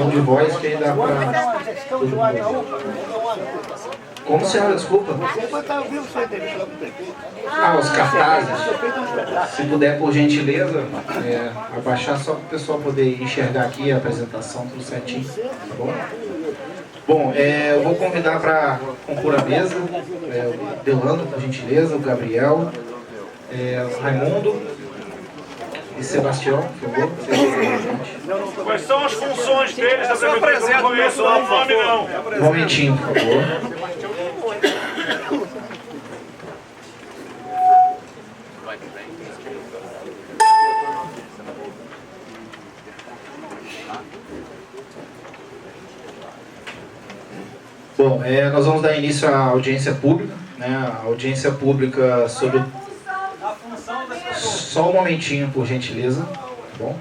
tom de voz que aí dá para todo mundo. Como, senhora? Desculpa. Os cartazes. Se puder, por gentileza, abaixar só para o pessoal poder enxergar aqui a apresentação, tudo certinho, tá bom? Bom, eu vou convidar para compor a mesa o Delano, por gentileza, o Gabriel, o Raimundo e Sebastião, por favor. Quais são as funções deles da prefeitura? Não conheço o nome, não. Um momentinho, por favor. Bom, nós vamos dar início à audiência pública, né? A audiência pública sobre... Só um momentinho, por gentileza, tá bom?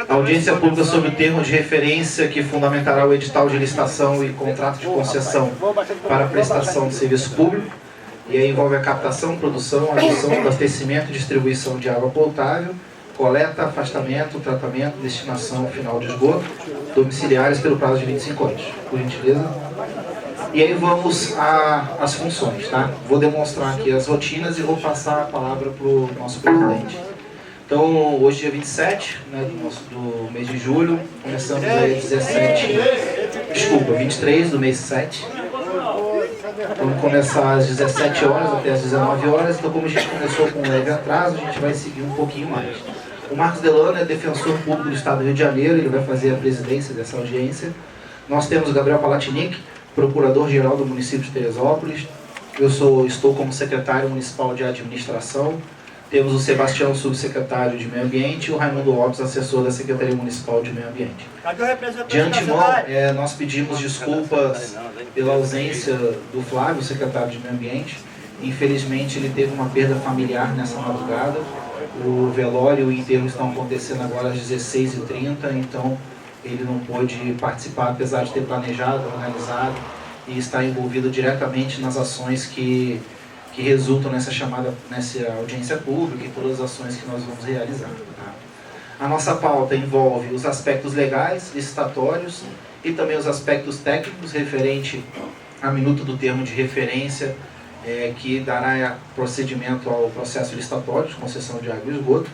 A audiência pública sobre o termo de referência que fundamentará o edital de licitação e contrato de concessão para prestação de serviço público, e aí envolve a captação, produção, adição, abastecimento e distribuição de água potável, coleta, afastamento, tratamento, destinação final de esgoto, domiciliares pelo prazo de 25 anos. Por gentileza. E aí vamos às funções, tá? Vou demonstrar aqui as rotinas e vou passar a palavra para o nosso presidente. Então, hoje dia 27, né, do mês de julho, começamos aí 23 do mês 7. Vamos começar às 17 horas até às 19 horas, então como a gente começou com um leve atraso, a gente vai seguir um pouquinho mais. O Marcos Delano é defensor público do Estado do Rio de Janeiro, ele vai fazer a presidência dessa audiência. Nós temos o Gabriel Palatinic, procurador-geral do município de Teresópolis. Eu estou como secretário municipal de administração. Temos o Sebastião, subsecretário de Meio Ambiente, e o Raimundo Lopes, assessor da Secretaria Municipal de Meio Ambiente. De antemão, nós pedimos desculpas pela ausência do Flávio, secretário de Meio Ambiente. Infelizmente, ele teve uma perda familiar nessa madrugada. O velório e o enterro estão acontecendo agora às 16h30, então ele não pôde participar, apesar de ter planejado, organizado e estar envolvido diretamente nas ações que resultam nessa audiência pública e todas as ações que nós vamos realizar. Tá? A nossa pauta envolve os aspectos legais, licitatórios e também os aspectos técnicos referente à minuta do termo de referência que dará procedimento ao processo licitatório de concessão de água e esgoto.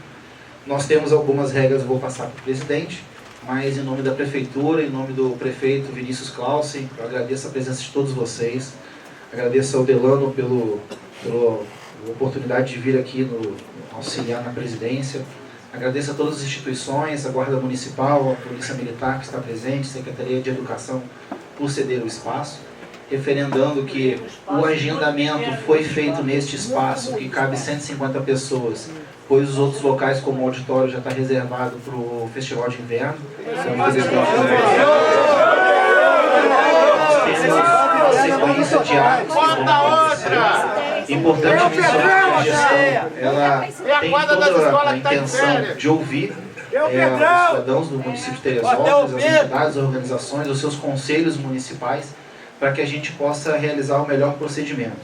Nós temos algumas regras, vou passar para o presidente, mas em nome da Prefeitura, em nome do prefeito Vinícius Clausen, eu agradeço a presença de todos vocês, agradeço ao Delano pela oportunidade de vir aqui auxiliar na presidência, agradeço a todas as instituições, a Guarda Municipal, a Polícia Militar que está presente, a Secretaria de Educação por ceder o espaço, referendando que o agendamento foi feito neste espaço, que cabe 150 pessoas, pois os outros locais, como o auditório, já está reservado para o Festival de Inverno. Nós temos uma sequência de atos que vão acontecer. Importante mencionar que a gestão ela tem toda a intenção de ouvir os cidadãos do município de Teresópolis, as entidades, as organizações, os seus conselhos municipais, para que a gente possa realizar o melhor procedimento.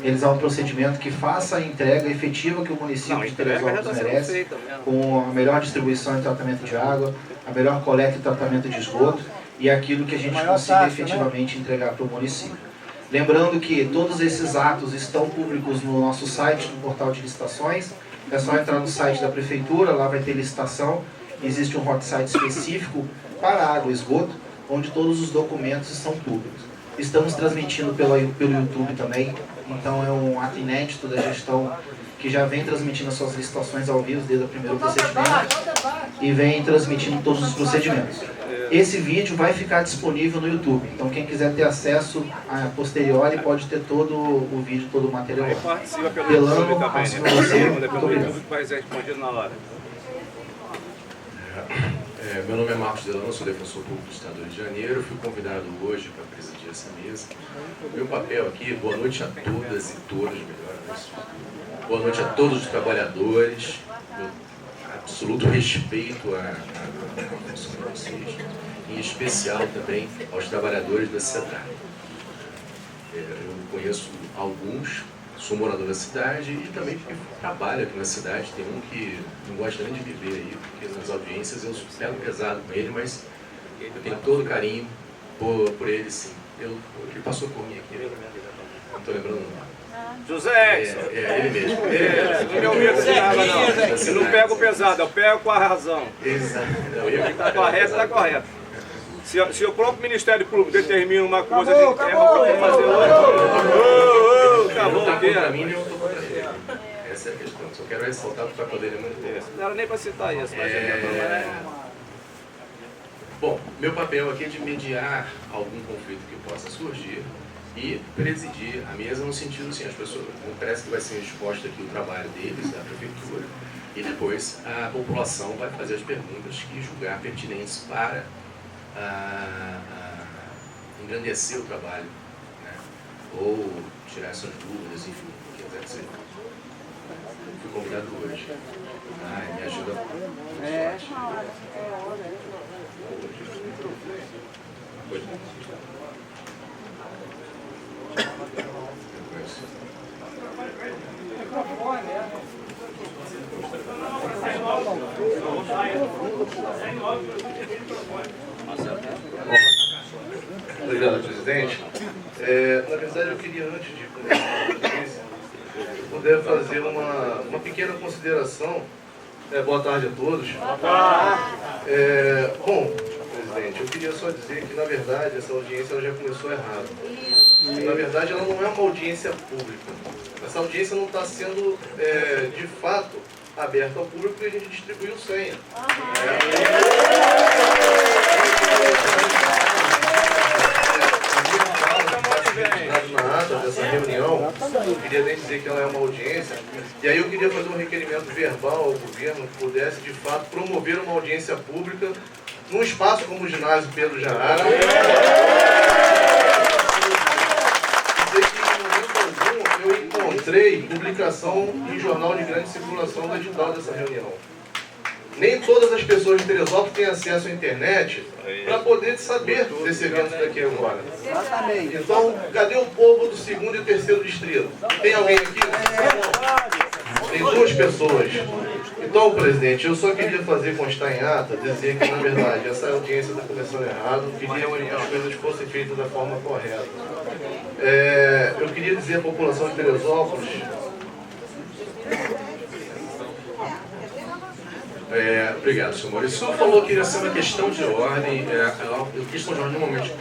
Realizar um procedimento que faça a entrega efetiva que o município de Teresópolis merece, com a melhor distribuição e tratamento de água, a melhor coleta e tratamento de esgoto, e aquilo que a gente consiga efetivamente entregar para o município. Lembrando que todos esses atos estão públicos no nosso site, no portal de licitações. É só entrar no site da Prefeitura, lá vai ter licitação. Existe um hot site específico para água e esgoto, onde todos os documentos estão públicos. Estamos transmitindo pelo YouTube também, então é um ato inédito da gestão que já vem transmitindo as suas licitações ao vivo desde o primeiro procedimento e vem transmitindo todos os procedimentos. Esse vídeo vai ficar disponível no YouTube, então quem quiser ter acesso a posteriori pode ter todo o vídeo, todo o material. Delano, passo para você. Muito obrigado. Meu nome é Marcos Delano, sou defensor público do Estado do Rio de Janeiro. Fui convidado hoje para presidir essa mesa. Meu papel aqui, boa noite a todas e todos, melhores. Boa noite a todos os trabalhadores. Meu absoluto respeito à função de vocês. Em especial também aos trabalhadores da cidade. Eu conheço alguns, sou morador da cidade e também trabalho aqui na cidade. Tem um que não gosta nem de viver aí, porque nas audiências eu pego pesado com ele, mas Eu tenho todo carinho por ele, sim. Ele passou por mim aqui, não estou lembrando o nome. José Edson. Ele mesmo. Não me ouvido de nada, não. Eu não pego pesado, eu pego com a razão. Exato. Está correto, está correto. Se o próprio Ministério Público determina uma coisa, a gente erra para fazer outra. Acabou o quê? Para mim, eu estou contra ele. Essa é a questão. Só quero ressaltar porque o papel dele é muito bom. Não era nem para citar isso, mas Bom, meu papel aqui é de mediar algum conflito que possa surgir e presidir a mesa no sentido assim, as pessoas, parece que vai ser exposto aqui o trabalho deles, da prefeitura, e depois a população vai fazer as perguntas que julgar pertinentes para engrandecer o trabalho, né? Ou tirar essas dúvidas, enfim, o que quiser que seja. Fui convidado hoje. Me ajuda muito. Obrigado, presidente. Na verdade, eu queria, antes de começar a audiência, poder fazer uma pequena consideração. Boa tarde a todos. Bom, presidente, eu queria só dizer que, na verdade, essa audiência ela já começou errado. Na verdade, ela não é uma audiência pública. Essa audiência não está sendo, de fato, aberta ao público porque a gente distribuiu senha. Na ata dessa reunião, eu queria nem dizer que ela é uma audiência, e aí eu queria fazer um requerimento verbal ao governo que pudesse, de fato, promover uma audiência pública num espaço como o ginásio Pedro Jarara. Eu encontrei publicação em jornal de grande circulação do edital dessa reunião. Nem todas as pessoas de Teresópolis têm acesso à internet para poder saber desse evento daqui agora. Então, cadê o povo do 2º e 3º distrito? Tem alguém aqui? Tem 2 pessoas. Então, presidente, eu só queria fazer constar em ata, dizer que, na verdade, essa audiência está começando errado, eu queria que as coisas fossem feitas da forma correta. Eu queria dizer à população de Teresópolis... Obrigado, senhor Maurício. O senhor falou que ia ser uma questão de ordem. A questão de ordem normalmente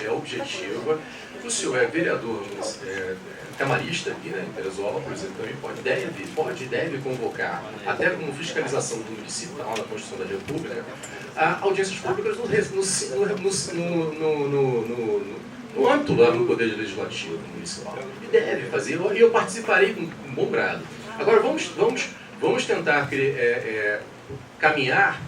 é objetiva. O senhor é vereador camarista aqui, né, em Teresópolis, então ele pode e deve convocar, até como fiscalização do município, na Constituição da República, audiências públicas no âmbito lá do Poder Legislativo Municipal. E deve fazer, e eu participarei com bom grado. Agora, vamos tentar caminhar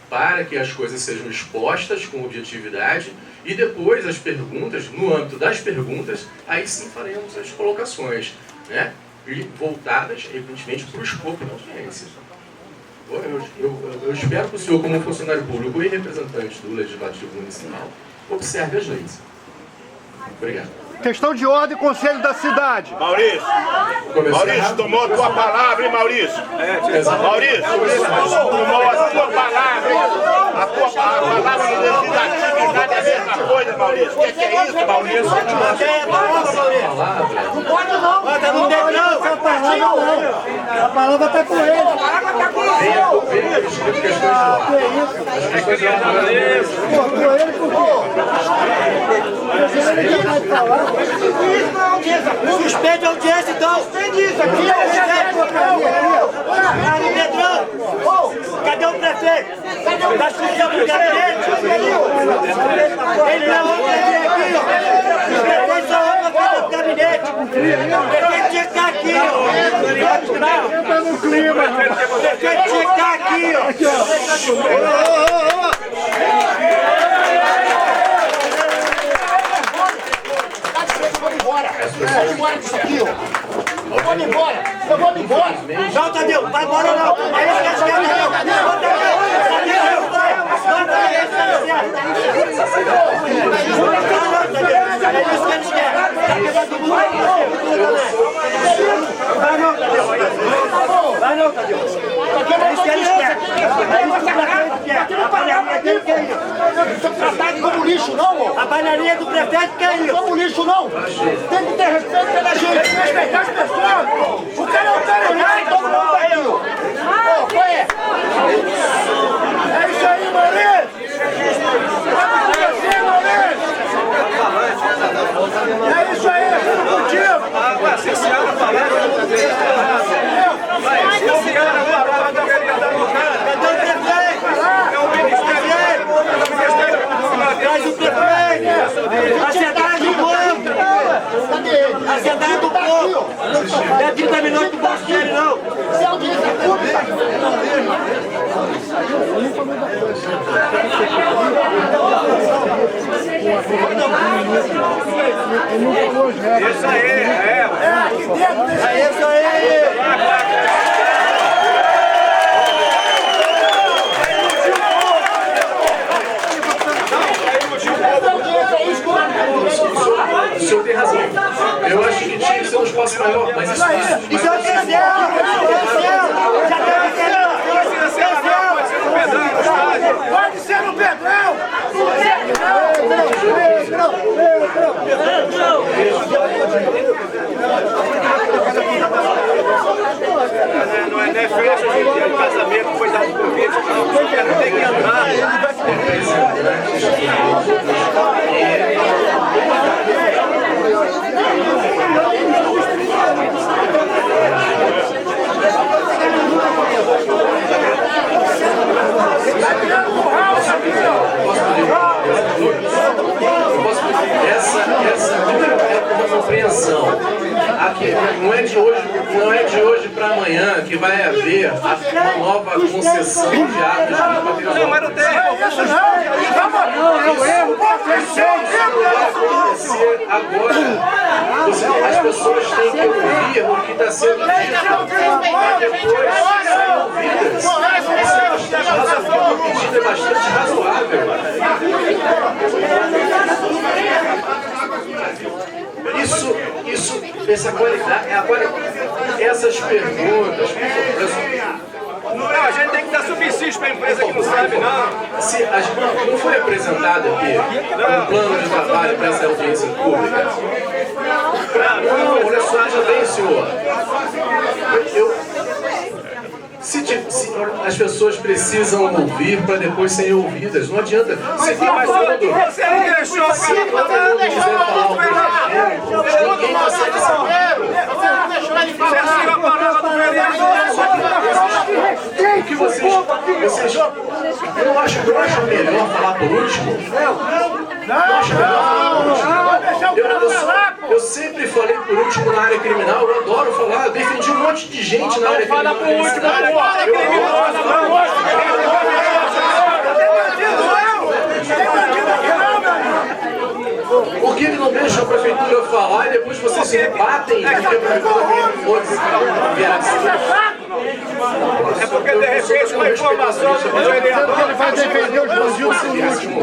para que as coisas sejam expostas com objetividade e depois as perguntas, no âmbito das perguntas, aí sim faremos as colocações, né? E voltadas, evidentemente, para o escopo da audiência. Eu espero que o senhor, como funcionário público e representante do Legislativo Municipal, observe as leis. Obrigado. Questão de ordem, Conselho da Cidade. Maurício, tomou a tua palavra, hein, Maurício? Maurício, tomou a tua palavra. A palavra legislatividade é a mesma coisa, Maurício. O que é isso, Maurício? Não pode não. Não tem não. A palavra está com ele. A palavra está com ele. Que isso? Com ele por quê? Suspende a audiência, então! Suspende isso aqui! Pedrão! Cadê o prefeito? Tá subindo o gabinete? Ele não vai vir aqui, ó! O prefeito só vai vir no gabinete! O prefeito tinha que estar aqui, ó! Entra no clima! O prefeito tinha que estar aqui, ó! Vai embora disso aqui, ó. Eu vou me embora. Não, Tadeu, vai embora não. Aí eu quero chegar, Tadeu. Vai não, Tadeu. Aí eles querem esperar. Aí eles querem esperar. como lixo, não, ó. A bananinha do prefeito que é isso. Como lixo, não. Tem que ter respeito pela gente, respeitar as pessoas. O cara é um terrorista, todo mundo tá aqui, ó. Ó, qual é? É isso aí, Maurício. É isso aí, tudo contigo! Se a senhora falar, se a senhora falar da vereadora do cara, Cadê o prefeito? é o Ministério Traz o prefeito! A central do povo! A central do povo! Não é 30 minutos do bolso dele, não! Isso é audiência pública! Isso aí, Aqui dentro desse... É isso aí! O senhor tem razão. Eu acho que tinha que ser um espaço maior, mas isso Isso é o céu! Já deu Pode ser no Pedrão! não é festa hoje em dia de casamento, foi dado convite, não, o cara tem que entrar. Essa é uma compreensão. Aqui, não é de hoje para amanhã que vai haver uma nova concessão de atos de patrimônio. Não, mas não tem. Isso não! É um erro! Isso vai acontecer agora. As pessoas têm que ouvir o que está sendo dito para depois serem ouvidas. Isso é bastante razoável. O pedido é bastante razoável. Essa qualidade, essas perguntas, Não, a gente tem que dar subsídio para a empresa que não sabe, não. se não foi apresentado aqui um plano de trabalho para essa audiência pública, não, olha só, já tem, senhor. Se as pessoas precisam ouvir para depois serem ouvidas, não adianta. Se todo mundo quiser falar ao mesmo tempo, ninguém consegue saber. O que vocês eu acho melhor falar por último? Não acho melhor falar por último? Eu sempre falei por último na área criminal, eu adoro falar, eu defendi um monte de gente na área criminal. Por que ele não deixa a prefeitura falar e depois vocês se batem? É porque de repente uma informação do vereador Ele vai defender os bandidos por último.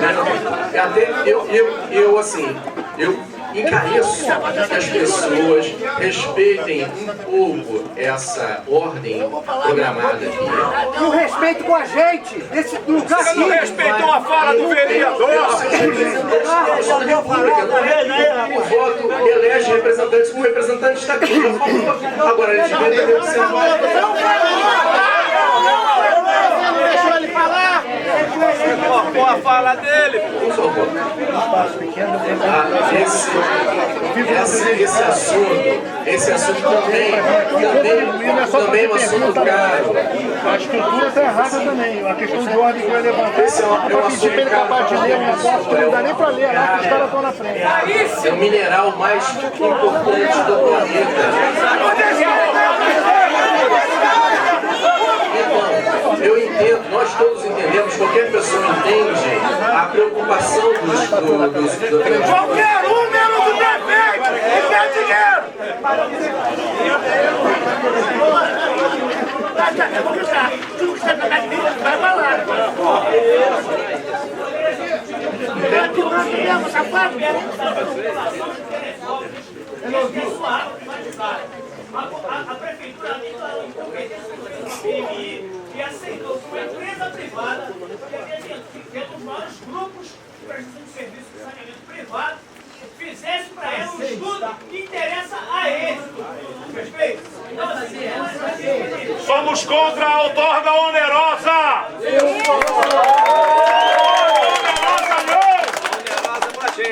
Eu encareço que as pessoas respeitem um pouco essa ordem programada aqui. E o respeito com a gente, nesse lugar Você não respeitou a fala do vereador? O voto elege representantes, o representante está aqui, já falou. Agora ele devia ter observado. Deixou ele falar! Cortou a fala dele. Por favor. Esse assunto também é um assunto caro. A estrutura está errada também. A questão de ordem que vai levantar. Esse é um Eu pedi para ele acabar de ler um negócio que não dá nem para ler lá, que os caras estão na frente. É o mineral mais importante do planeta. Então, eu entendo, nós todos entendemos, qualquer pessoa entende a preocupação dos Qualquer um menos o prefeito! E quer dinheiro! Eu vou gritar. Tudo que você vai falar. Mesmo, safado? A prefeitura declarou incompetente e aceitou que uma empresa privada que é um dos maiores grupos prestação de serviço de saneamento privado fizesse para ela um estudo que interessa a ele. Perfeito? Então, assim, Somos contra a outorga onerosa!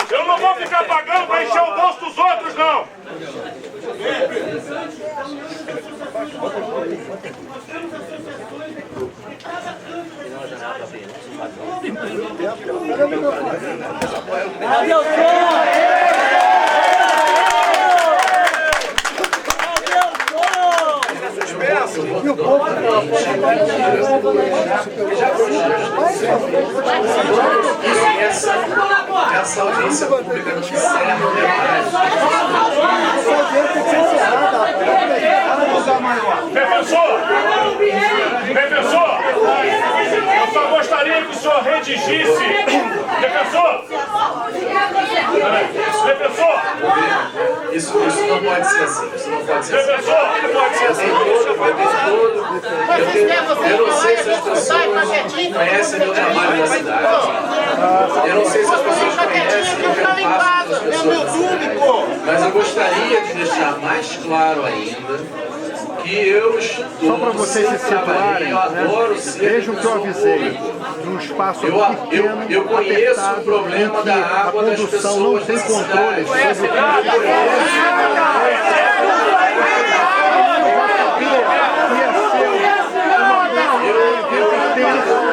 Eu não vou ficar pagando para encher o bolso dos outros, não! Essa audiência pública não serve. Defensor, eu só gostaria que o senhor redigisse. Defensor! Isso não pode ser assim. Isso não pode ser assim. Defensor! Pode ser assim. Eu não sei se as pessoas conhecem meu trabalho na cidade. Eu não sei se as pessoas conhecem o que eu faço das pessoas. Mas eu gostaria de deixar mais claro ainda que eu estudo, só para vocês se situarem, vejam o que eu avisei, num espaço pequeno, eu conheço o problema da água das pessoas, não tem controle sobre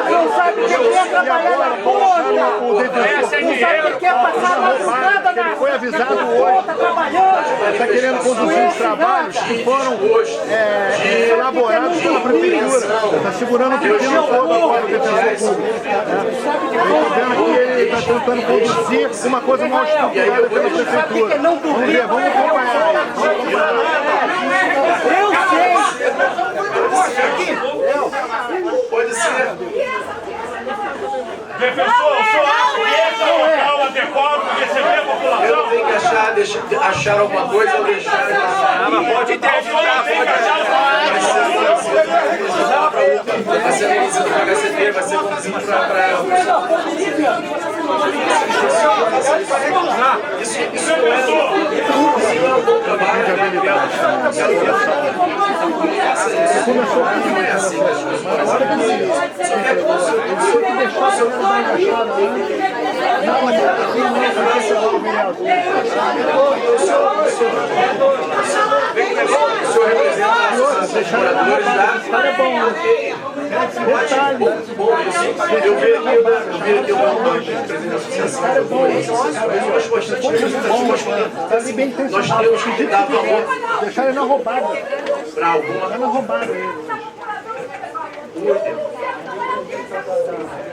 não sabe o que é trabalhar na porra, não sabe o que é passar madrugada na ele foi avisado hoje, está querendo conduzir os trabalhos que foram elaborados pela prefeitura, está segurando um pequeno fogo agora o defensor público. Estou vendo que ele está tentando conduzir uma coisa mal estruturada pela prefeitura. Vamos ver, vamos acompanhar. Eu sei! Pode ser. Defensor, o senhor acha que esse é o local adequado para receber a população? Eu tenho que achar alguma coisa ou deixar de achar. Pode interditar, pode achar. Vai ser conduzido para a HCT, vai ser conduzido para isso não é um bom trabalho de habilidade. Não é assim que as Eu vi aqui o presidente da associação, mas bastante nós temos que dar valor. Deixar ele na roubada. Para alguma. Está na roubada ele.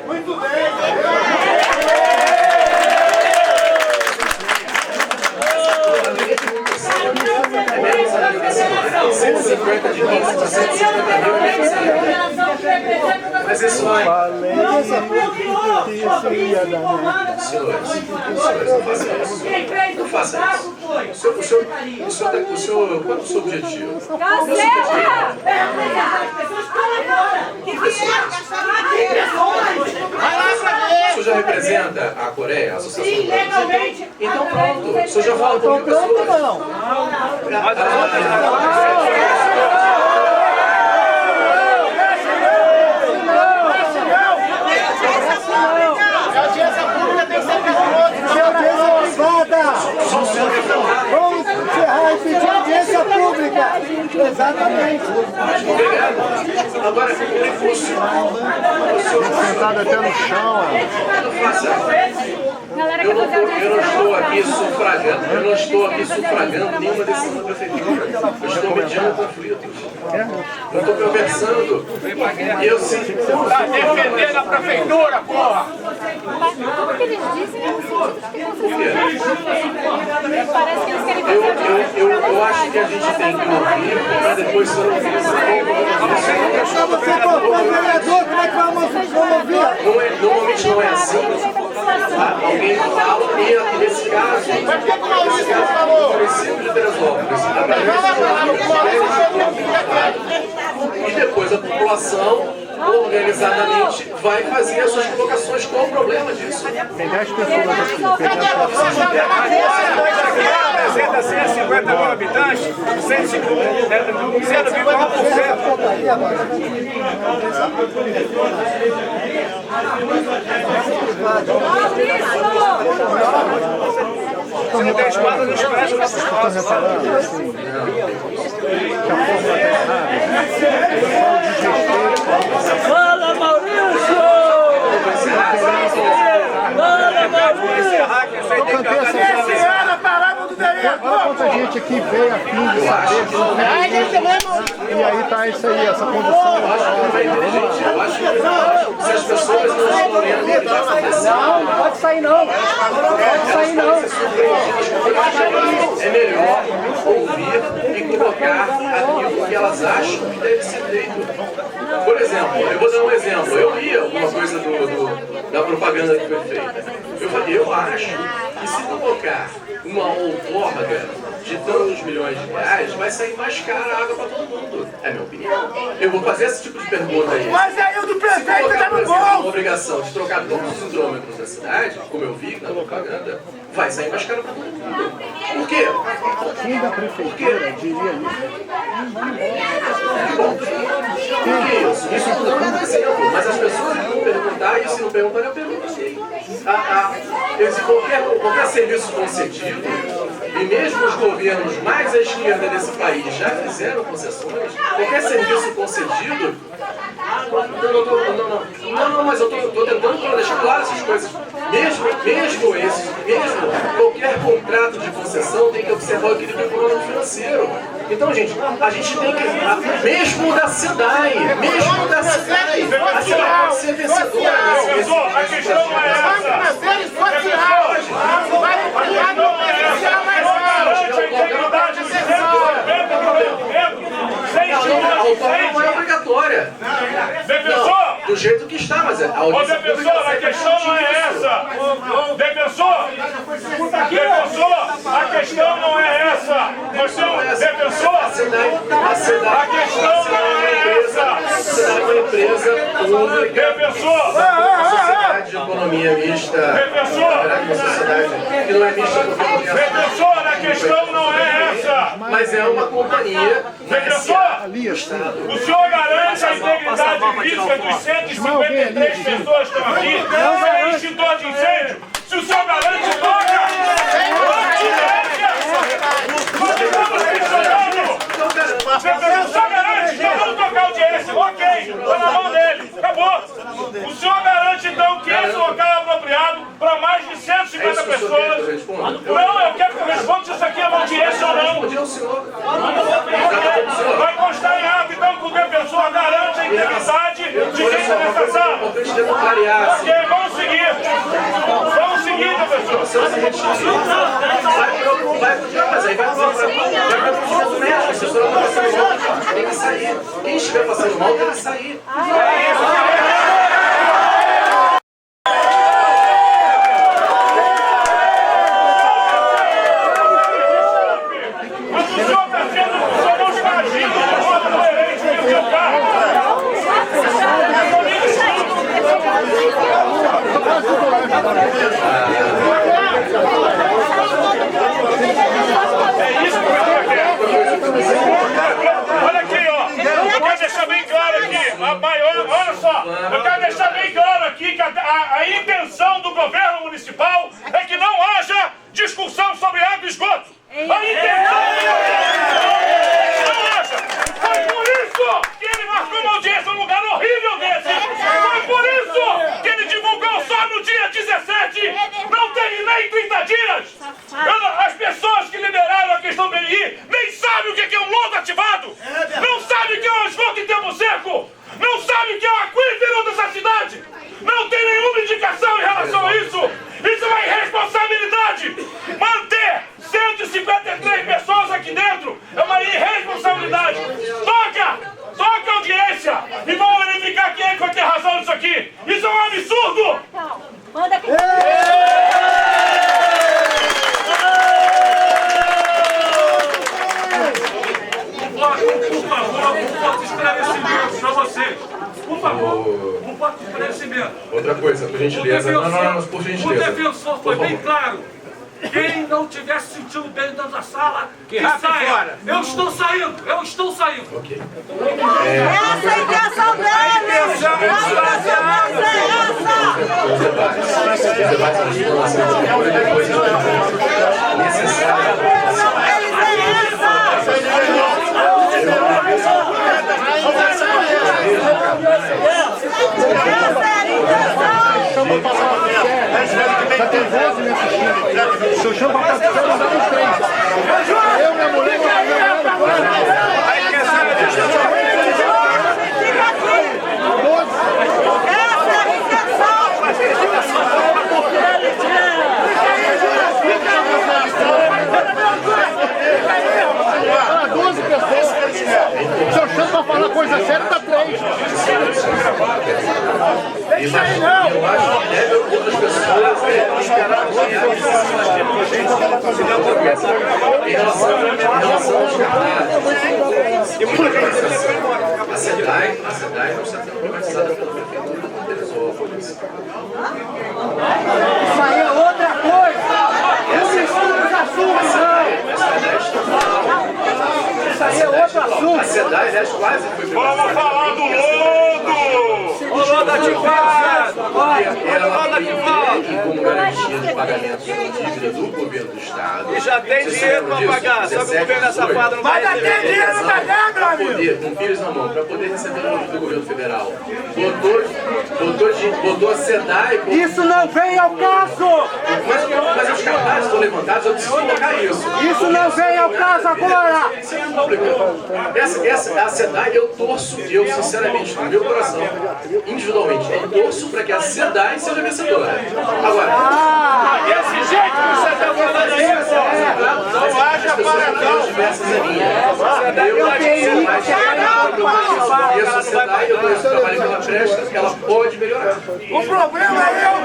Muito bem! 150 de 15 para 150 mil. Mas isso vai. Senhores, não faça isso. O senhor, qual é o seu objetivo? Caceta! O senhor já representa a Coreia, a Associação? Sim, legalmente. Então pronto. O senhor já fala com pessoas? Não. A audiência pública tem que ser vamos encerrar e pedir audiência pública. Exatamente. Obrigado. Agora, sentado até no chão. Eu não estou aqui sufragando nenhuma decisão da prefeitura. Eu estou mediando conflitos. Eu estou conversando. E eu sim. Está defendendo a prefeitura, porra! O que eles dizem é o parece que eles querem eu acho que a gente tem que ouvir para depois ser ouvido. Você cortou o vereador, como é que vamos ouvir? Normalmente não é assim. Alguém fala e aqui nesse caso, parecido de Teresópolis. privado. E depois a população, organizadamente, vai fazer as suas colocações. Qual o problema disso? Tem 10 pessoas aqui. Representa 150 mil habitantes, 0,1%. Se não tem espaço, não expressa o nosso espaço. Fala, Maurício! Fala, Maurício! Olha quanta gente aqui veio a fim de saber. E aí tá isso aí, essa condução. Eu acho que se as pessoas não estão lendo o que está acontecendo, Não pode sair não! Pode sair não! é melhor ouvir e colocar aquilo que elas acham que deve ser feito. Por exemplo, eu vou dar um exemplo. Eu li alguma coisa da propaganda que foi feita. Eu falei, eu acho que se colocar uma outorga de tantos milhões de reais, vai sair mais cara a água para todo mundo. É a minha opinião. Eu vou fazer esse tipo de pergunta aí. Mas aí o do prefeito tá por no exemplo, uma gol! obrigação de trocar todos os hidrômetros da cidade, como eu vi na propaganda, vai sair mais caro para todo mundo. Por quê? Quem da prefeitura diria isso? Por que isso? Isso eu estou dando exemplo, mas as pessoas vão perguntar e se não perguntarem, eu perguntei. Qualquer serviço concedido, e mesmo os governos mais à esquerda desse país já fizeram concessões, qualquer serviço concedido. Não, mas eu estou tentando deixar claro essas coisas. Mesmo qualquer contrato de concessão tem que observar o equilíbrio econômico financeiro. Então, gente, a gente tem que. Mesmo da SEDAI, a SEDAI pode ser vencedora. A questão não é essa. A autônoma não é obrigatória. Defensor! Do jeito que está, mas a audiência defensor, a questão não é essa. Defensor, a questão não é essa. Nós temos defensor. A questão não é essa. A SEDAI é uma empresa pública. Defensor. Uma sociedade de economia mista. Defensor. Uma sociedade que não é mista com economia. Defensor, a questão não é essa. Mas é uma companhia. Defensor, o senhor garante a integridade física dos 153 pessoas que estão aqui? Não é extintor de incêndio? Se o senhor garante, toca! Nós estamos questionando! O senhor garante, então vamos tocar audiência. Ok, está na mão dele, acabou. O senhor garante então que esse local é apropriado para mais de 150 pessoas? Não, eu quero que eu responda se isso aqui é uma audiência ou não. Vai constar em ato então que o defensor garante a integridade de quem está nessa sala. Ok, vamos seguir. Vamos seguir, defensor. Mas aí vai pro médico, a assessora está passando mal, tem que sair. Quem estiver passando mal tem que sair. Mas o senhor está sendo, o senhor não está agindo de modo coerente com o seu cargo. É isso que eu quero. Olha aqui, ó. Eu quero deixar bem claro aqui. Olha só. Eu quero deixar bem claro aqui que a intenção do governo municipal é que não haja discussão sobre água e esgoto. A intenção não haja. Foi por isso que ele marcou uma audiência num lugar horrível desse. Foi por isso que ele divulgou só no dia 17. Não teve nem 30 dias. As pessoas que liberaram a questão do BNI nem sabem o que é um lodo ativado. Não sabem o que é um esgoto em tempo seco. Não sabem o que é um aquífero dessa cidade. Não tem nenhuma indicação em relação a isso. Isso é uma irresponsabilidade. Manter 153 pessoas aqui dentro é uma irresponsabilidade. Toca a audiência e vamos verificar quem é que vai ter razão nisso aqui. Isso é um absurdo. Manda aqui. Outra coisa, por gentileza. Não, por gentileza. O defensor foi bem claro. Quem não tiver se sentindo bem dentro da sala, que saia. Fora. Eu estou saindo. Ok. Essa é a intenção dele! Já tem 12 nesse time. Se eu chamo pra participar, eu dou 3. Eu, minha mulher, se eu chamo pra falar coisa séria, tá 3. Isso aí não! Eu acho que deve outras pessoas esperar em relação aos cartazes. A SEDAI não está sendo privatizada pela Prefeitura de Teresópolis. Isso aí é outra coisa! Os estudos assumem, isso aí é outro assunto! A SEDAI, aliás, quase foi privatizada. Vamos falar do lodo! O lodo ativado! Ela tem como garantia de pagamento de dívida do governo do Estado. E já tem dinheiro para pagar, só que o governo é safado, não vai receber. Mas tem dinheiro no caderno, meu amigo! Poder, com filhos na mão, para poder receber o do governo federal. Botou a SEDAI... Isso não vem ao caso! Mas os cartazes estão levantados, eu preciso colocar isso. Isso não vem ao caso agora! A SEDAI, eu torço, eu sinceramente, no meu coração, individualmente, eu torço para que a SEDAI seja vencedora. Agora, Esse jeito que você está falando aí, não haja paradão. Diversas eu conheço o trabalho que ela presta, ela pode melhorar. O problema é o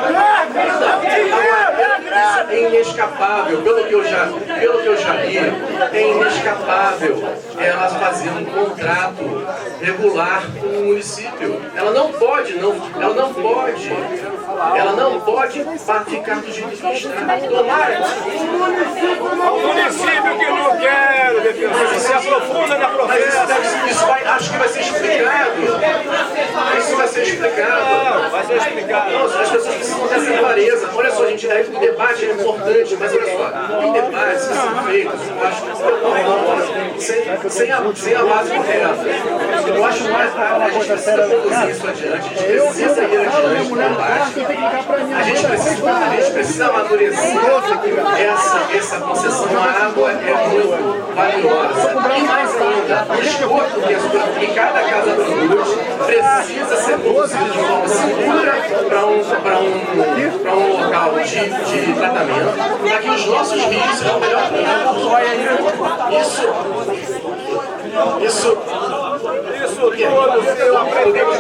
É inescapável, pelo que eu já vi, é inescapável ela fazer um contrato regular com o município. Ela não pode ficar do jeito que está. Tomara. o município que não quer, defensor, se aprofunda na promessa. Acho que vai ser explicado. Isso vai ser explicado. Não, vai ser explicado. Não, as pessoas precisam dessa clareza. Olha só, gente, o debate é importante, mas olha só, os debates que são feitos, eu acho que sem a base correta. Eu acho que a gente precisa conduzir isso adiante, a gente precisa ir adiante no debate. A gente precisa amadurecer essa concessão à água é muito valiosa. E mais ainda, o esgoto que cada casa produz precisa ser conduzido de forma segura para um local de tratamento, para que os nossos rios sejam melhor tratados. Isso tudo, podemos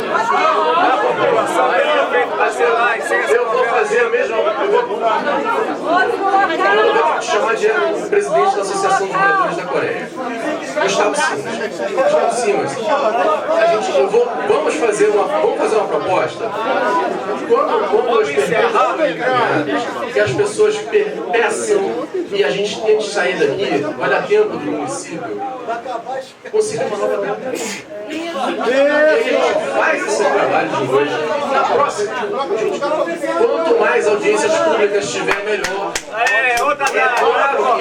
a população tem feito parcelar e sem eu vou fazer a mesma eu vou te chamar de presidente da Associação dos Moradores da Coreia. Gustavo Simas. Vamos fazer uma proposta. Quando as perguntas que as pessoas peçam e a gente tente sair daqui, vai dar tempo do município conseguir uma nova data. E a gente faz esse trabalho de hoje. Na próxima, quanto mais audiências públicas tiver, melhor. outra data. Claro que não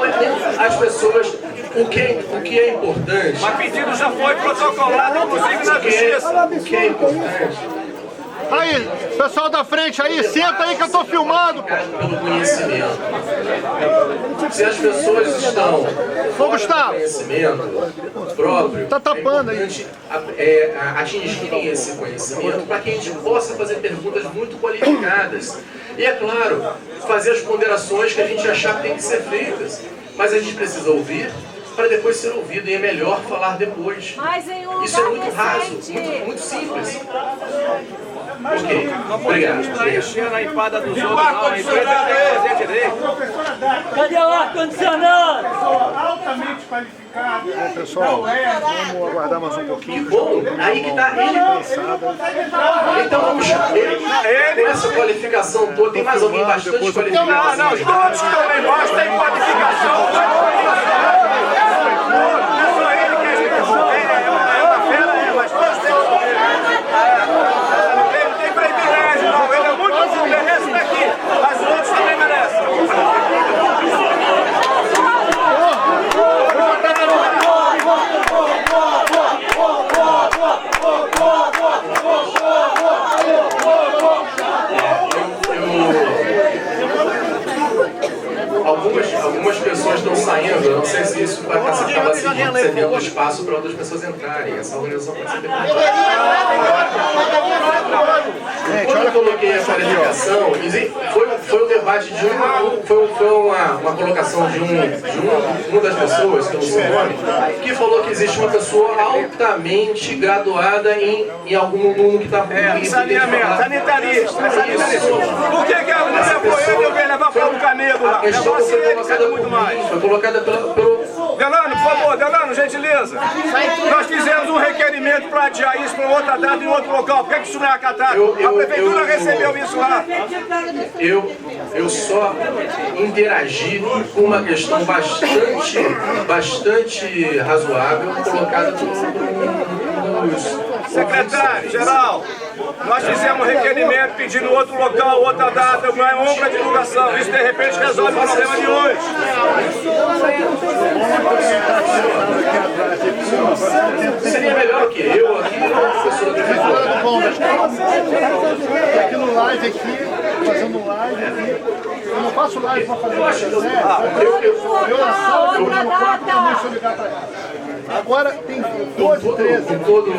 é as pessoas. O que é importante. Mas pedido já foi protocolado, inclusive na justiça. O que é importante. Aí, pessoal da frente aí, senta aí que eu tô filmando. Pelo conhecimento. Se as pessoas estão com conhecimento próprio, tá tapando aí. Atingirem esse conhecimento para que a gente possa fazer perguntas muito qualificadas. E é claro, fazer as ponderações que a gente achar que tem que ser feitas. Mas a gente precisa ouvir para depois ser ouvido, e é melhor falar depois. Isso é muito raso, muito simples. Ok, obrigado. Está enchendo a empada dos outros, não. A empresa tem que fazer direito. Cadê o ar-condicionado? Altamente qualificado. Pessoal, vamos aguardar mais um pouquinho. Bom, aí que tá ele. Então vamos chamar ele. Com essa qualificação toda, tem mais alguém bastante qualificado? Não, todos que estão lá embaixo têm qualificação. Algumas pessoas estão saindo, eu não sei se isso vai acabar cedendo espaço para outras pessoas entrarem. Essa organização pode ser Quando eu coloquei a qualificação, foi um debate de uma colocação de uma das pessoas, que eu não sei o nome, que falou que existe uma pessoa altamente graduada em algum mundo que está saneamento, sanitarista. Por que a mulher apoiando eu venho levar para o Canego lá? A questão foi colocada pelo... Delano, por favor, Delano, gentileza. Nós fizemos um requerimento para adiar isso para outra data em outro local. Por que isso não é acatado? A prefeitura recebeu isso lá. Eu só interagi com uma questão bastante razoável colocada pelos... Secretário geral, nós fizemos um requerimento pedindo outro local, outra data, não é ombra de divulgação. Isso de repente resolve o problema de hoje. Seria melhor que eu aqui, professor da prefeitura. Aqui no live, fazendo live aqui. Eu não faço live para fazer live, eu na sala, eu no quarto, também deixa eu ligar para cá. Agora tem 12, 13. Com todo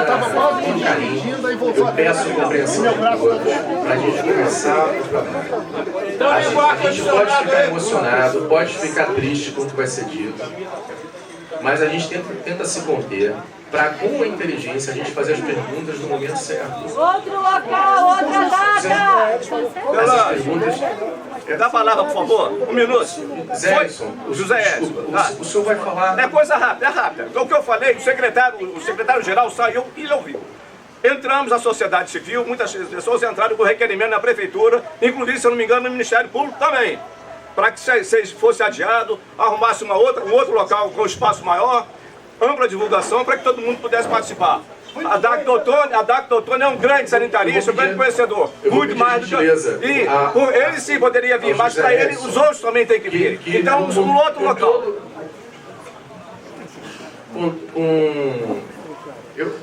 estava quase dirigindo, aí voltou a peço compreensão para a gente começar o trabalho. A gente pode ficar emocionado, pode ficar triste com o que vai ser dito, mas a gente tenta se conter para, com a inteligência, a gente fazer as perguntas no momento certo. Outro local, outra data! Essas perguntas... Dá a palavra, por favor? Um minuto. José Edson, o senhor vai falar... É coisa rápida, é rápida. Então, o que eu falei, o secretário-geral saiu e ele ouviu. Entramos na sociedade civil, muitas pessoas entraram com requerimento na prefeitura, inclusive, se eu não me engano, no Ministério Público também. Para que se fosse adiado, arrumasse um outro local com espaço maior, ampla divulgação, para que todo mundo pudesse participar. A DAC Doutor é um grande sanitarista, um grande conhecedor. Muito mais do que... E ele sim poderia vir, mas para ele os outros também têm que vir. Então, um outro local.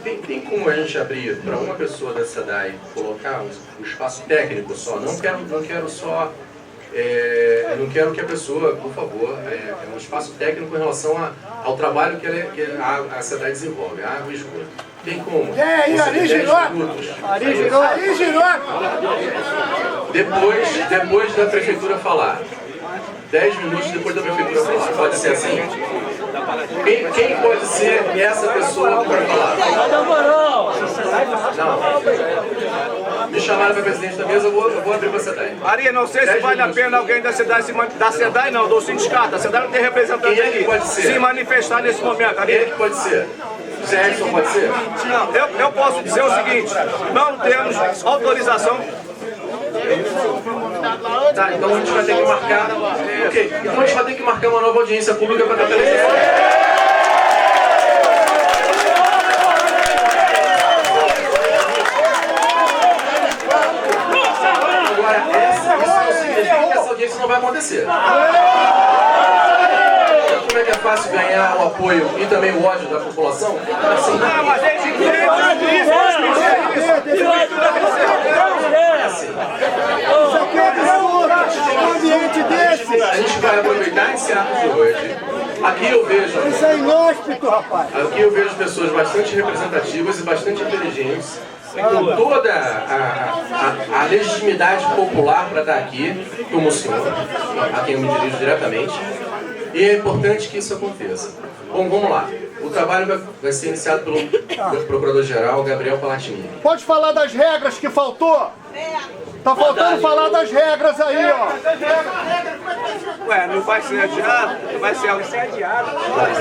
Tem como a gente abrir para uma pessoa da SEDAI colocar um espaço técnico só? Não quero só... eu não quero que a pessoa, por favor, é um espaço técnico em relação ao trabalho que a SEDAI desenvolve, a água e esgoto. Tem como? Ari Giroto! Depois da prefeitura falar. 10 minutos depois da prefeitura falar. Pode ser assim? Quem pode ser essa pessoa que vai falar? Não. Me chamaram para presidente da mesa, eu vou abrir para a SEDAI. Ari, não sei se vale a pena alguém da SEDAI não, do sindicato. A SEDAI não tem representante aqui. Pode ser? Se manifestar nesse momento. Ari. Quem é que pode ser? Zé Edson pode ser? Não, eu posso dizer o seguinte, não temos autorização. Tá, então a gente vai ter que marcar. Ok, então a gente vai ter que marcar uma nova audiência pública para a televisão. Agora, isso significa que essa audiência não vai acontecer. Como é que é fácil ganhar o apoio e também o ódio da população? Assim, não, mas é de a gente vai aproveitar esse ato de hoje. Aqui eu vejo... Isso é inóspito, rapaz. Aqui eu vejo pessoas bastante representativas e bastante inteligentes, com toda a legitimidade popular para estar aqui, como o senhor, a quem eu me dirijo diretamente. E é importante que isso aconteça. Bom, vamos lá. O trabalho vai ser iniciado pelo Procurador-Geral Gabriel Palatini. Pode falar das regras que faltou? Tá faltando falar das regras aí, ó. Ué, não vai ser adiado? Vai ser adiado. Vai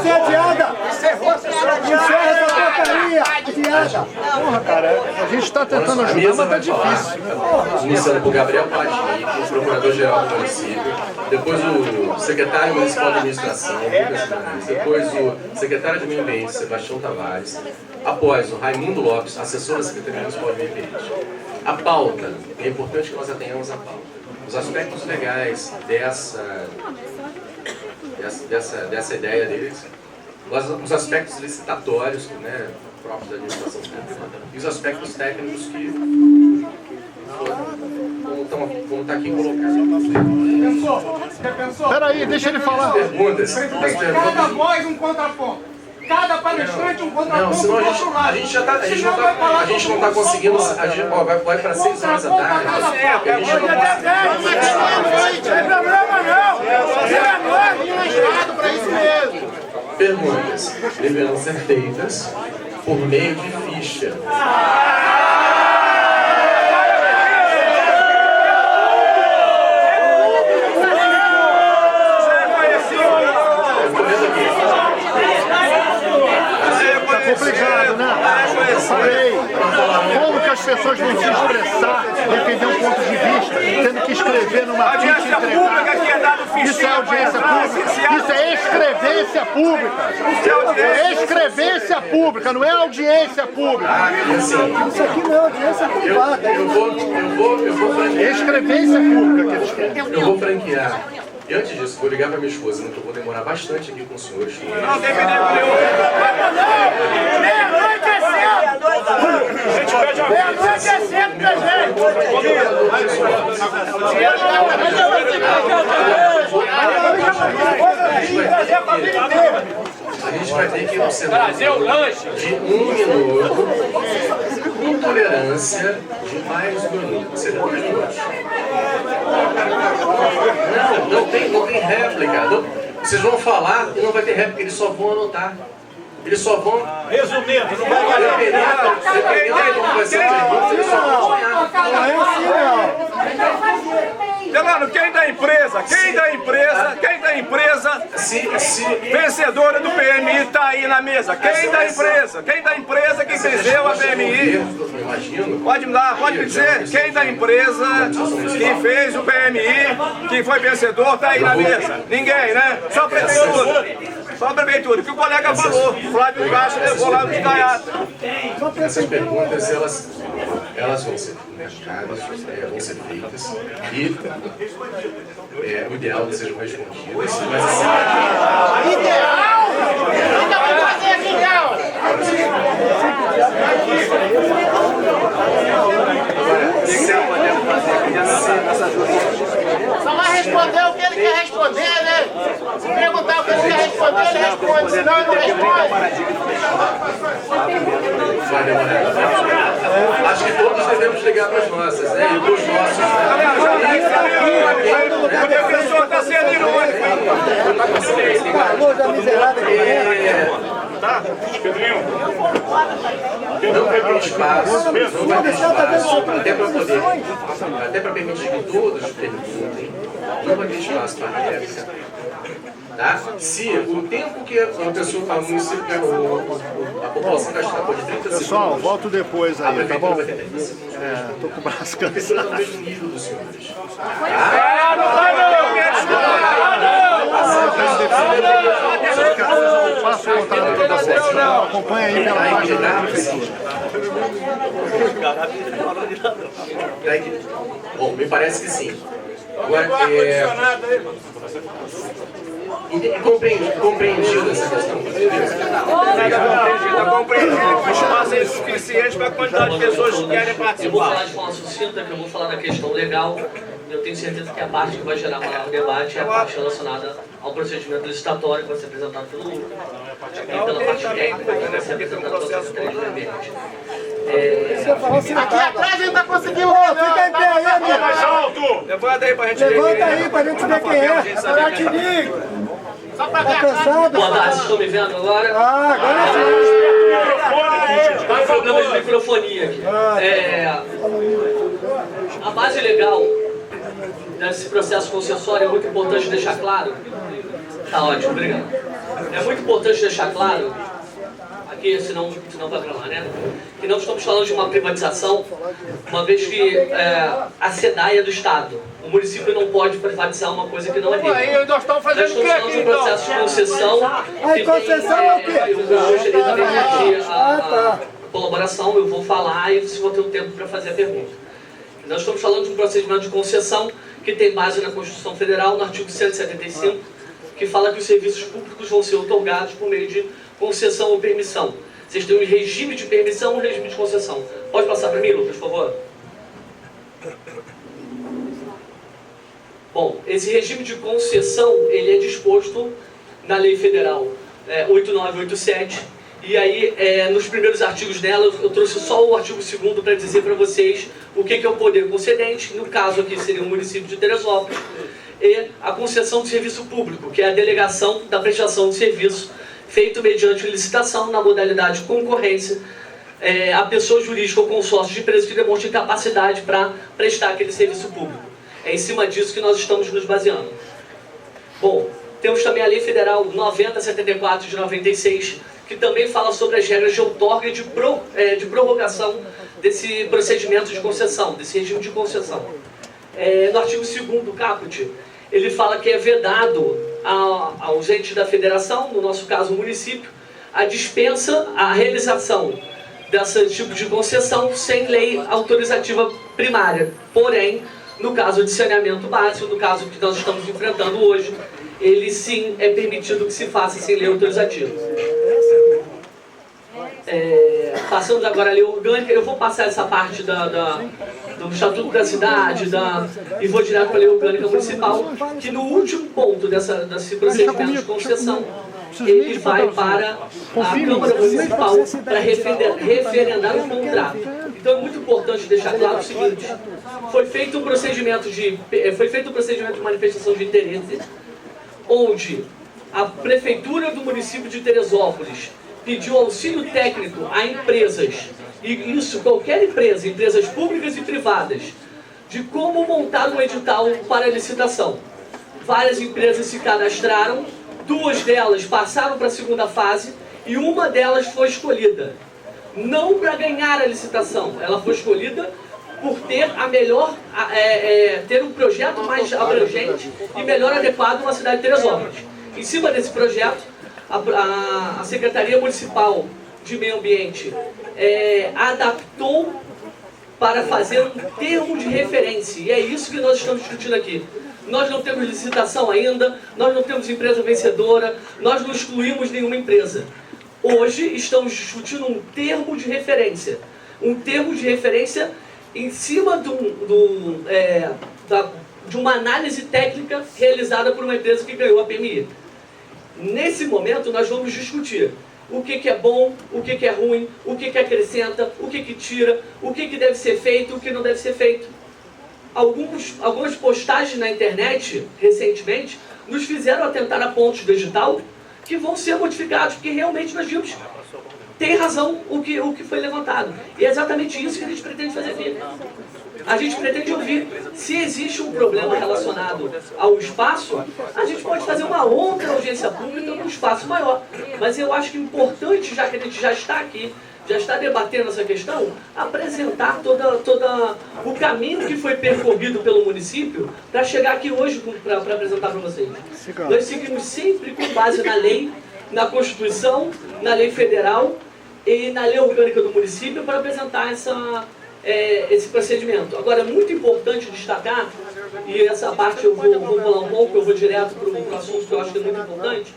ser adiada. Encerra essa porcaria. Adiada. Porra, cara, a gente tá tentando ajudar, mas tá difícil. Iniciando por Gabriel Palatini, o procurador-geral do município, depois o secretário municipal de administração, Lucas Fernandes, depois o secretário de meio ambiente, Sebastião Tavares, após o Raimundo Lopes, assessor da Secretaria Municipal de Meio Ambiente. A pauta, é importante que nós atenhamos a pauta. Os aspectos legais dessa ideia deles, os aspectos licitatórios, né, próprios da administração pública, e os aspectos técnicos que como está aqui colocado. Peraí, deixa ele falar. Perguntas. Cada voz um contraponto. Cada palestrante um contraponto. Não, senão a gente não está conseguindo. A gente vai para 6 horas da tarde. Não tem problema não. Para isso mesmo. Perguntas deverão ser feitas por meio de ficha. Complicado, né? Eu falei, como que as pessoas vão se expressar, defender um ponto de vista, tendo que escrever numa ficha e entregar? Isso é audiência pública? Isso é escrevência pública? É escrevência pública, não é audiência pública. Isso aqui não é audiência privada. Eu vou franquear. Escrevência pública que eles querem. Eu vou franquear. E antes disso, vou ligar para minha esposa, que eu vou demorar bastante aqui com os senhores. Não tem perigo nenhum. Meia-noite é cedo. Meia-noite é cedo pra gente. A gente vai ter que observar de 1 minuto com tolerância de mais 1 minuto, ou seja, 2 minutos. Não tem réplica. Vocês vão falar e não vai ter réplica, eles só vão anotar. Eles só vão... Resumindo, não vai valer a pena. Dependendo como vai ser a pergunta, eles só vão sonhar. Não é assim, não. Delano, quem da empresa vencedora do PMI está aí na mesa? Quem da empresa que venceu a PMI? Pode me dizer, quem da empresa que fez o PMI, que foi vencedor, está aí na mesa? Ninguém, né? Só a prefeitura. Só a prefeitura, que o colega falou, Flávio Castro levou lá no Estaiato. Essas perguntas, elas vão ser marcadas, vão ser feitas e o ideal é que sejam respondidas, mas assim... Ideal? Ainda vai fazer ideal! Só vai responder o que ele quer responder, né? Se perguntar o que ele quer responder, ele responde, senão ele não responde. Vai demorar. Acho que todos devemos ligar para as nossas, né? E para os nossos. O defensor está sendo irônico. Tá? Pedrinho. Não vai ter espaço, até para permitir que todos perguntem, não vai ter espaço para réplica. Tá? Se o tempo que a população gastar por 30 segundos... Pessoal, volto depois aí, tá bom? Tô com o braço cansado. No mesmo nível dos senhores. Faço o contrato da sessão. Acompanha aí pela página da prefeitura. Bom, me parece que sim. Agora, compreendida essa questão? Está compreendida que o espaço é insuficiente para a quantidade de pessoas que querem Eu vou participar. falar de forma sucinta, que eu vou falar da questão legal. Eu tenho certeza que a parte que vai gerar maior debate é a parte relacionada ao procedimento licitatório que vai ser apresentado pelo Lucas. E pela parte técnica que vai ser apresentada pela Secretaria de Meio Ambiente. Aqui atrás a gente tá conseguindo. Fica em pé aí, amigo. Mais alto! Levanta aí pra gente ver. Levanta aí pra gente ver quem é. Agora te ligo. Só pra Tá cansado? Boa tarde, vocês estão me vendo agora? Agora sim. Tem problema de microfonia aqui. A base legal desse processo concessório é muito importante deixar claro. Tá ótimo, obrigado. É muito importante deixar claro, aqui, senão vai para lá, né? Que não estamos falando de uma privatização, uma vez que a SEDAI é do Estado. O município não pode privatizar uma coisa que não é dele. Aí nós estamos fazendo o que aqui, de um processo de concessão. Aí concessão é o quê? Eu gostaria também de pedir a colaboração, eu vou falar e vocês vão ter um tempo para fazer a pergunta. Nós estamos falando de um procedimento de concessão que tem base na Constituição Federal, no artigo 175, que fala que os serviços públicos vão ser outorgados por meio de concessão ou permissão. Vocês têm um regime de permissão e um regime de concessão. Pode passar para mim, Lucas, por favor? Bom, esse regime de concessão, ele é disposto na Lei Federal 8987, e aí, nos primeiros artigos dela, eu trouxe só o artigo 2º para dizer para vocês o que é o poder concedente, no caso aqui seria o município de Teresópolis, e a concessão de serviço público, que é a delegação da prestação de serviço feito mediante licitação na modalidade concorrência a pessoa jurídica ou consórcio de empresa que demonstre capacidade para prestar aquele serviço público. É em cima disso que nós estamos nos baseando. Bom, temos também a Lei Federal 9074 de 96, que também fala sobre as regras de outorga e de prorrogação desse procedimento de concessão, desse regime de concessão. No artigo 2º do caput, ele fala que é vedado aos entes da federação, no nosso caso o município, a dispensa, a realização desse tipo de concessão sem lei autorizativa primária. Porém, no caso de saneamento básico, no caso que nós estamos enfrentando hoje, ele sim é permitido que se faça sem lei autorizativa. Passamos agora a lei orgânica. Eu vou passar essa parte do Estatuto da Cidade e vou direto para a lei orgânica municipal, que no último ponto desse procedimento de concessão, ele vai para a Câmara Municipal para referendar o contrato. Então é muito importante deixar claro o seguinte: foi feito um procedimento de manifestação de interesse, onde a Prefeitura do município de Teresópolis pediu auxílio técnico a empresas, e isso qualquer empresa, empresas públicas e privadas, de como montar um edital para licitação. Várias empresas se cadastraram, 2 delas passaram para a segunda fase e uma delas foi escolhida. Não para ganhar a licitação, ela foi escolhida por ter ter um projeto mais abrangente e melhor adequado à cidade de Teresópolis. Em cima desse projeto, a Secretaria Municipal de Meio Ambiente adaptou para fazer um termo de referência, e é isso que nós estamos discutindo aqui. Nós não temos licitação ainda, nós não temos empresa vencedora, nós não excluímos nenhuma empresa. Hoje estamos discutindo um termo de referência. Um termo de referência em cima de uma análise técnica realizada por uma empresa que ganhou a PMI. Nesse momento nós vamos discutir o que é bom, o que é ruim, o que acrescenta, o que tira, o que deve ser feito, o que não deve ser feito. Algumas postagens na internet, recentemente, nos fizeram atentar a pontos do edital que vão ser modificados, porque realmente nós vimos, tem razão o que foi levantado. E é exatamente isso que a gente pretende fazer aqui. A gente pretende ouvir. Se existe um problema relacionado ao espaço, a gente pode fazer uma outra audiência pública num espaço maior. Mas eu acho que é importante, já que a gente já está aqui, já está debatendo essa questão, apresentar todo o caminho que foi percorrido pelo município para chegar aqui hoje para apresentar para vocês. Nós seguimos sempre com base na lei, na Constituição, na lei federal e na lei orgânica do município para apresentar esse procedimento. Agora, é muito importante destacar, e essa parte eu vou falar um pouco, eu vou direto para o assunto que eu acho que é muito importante,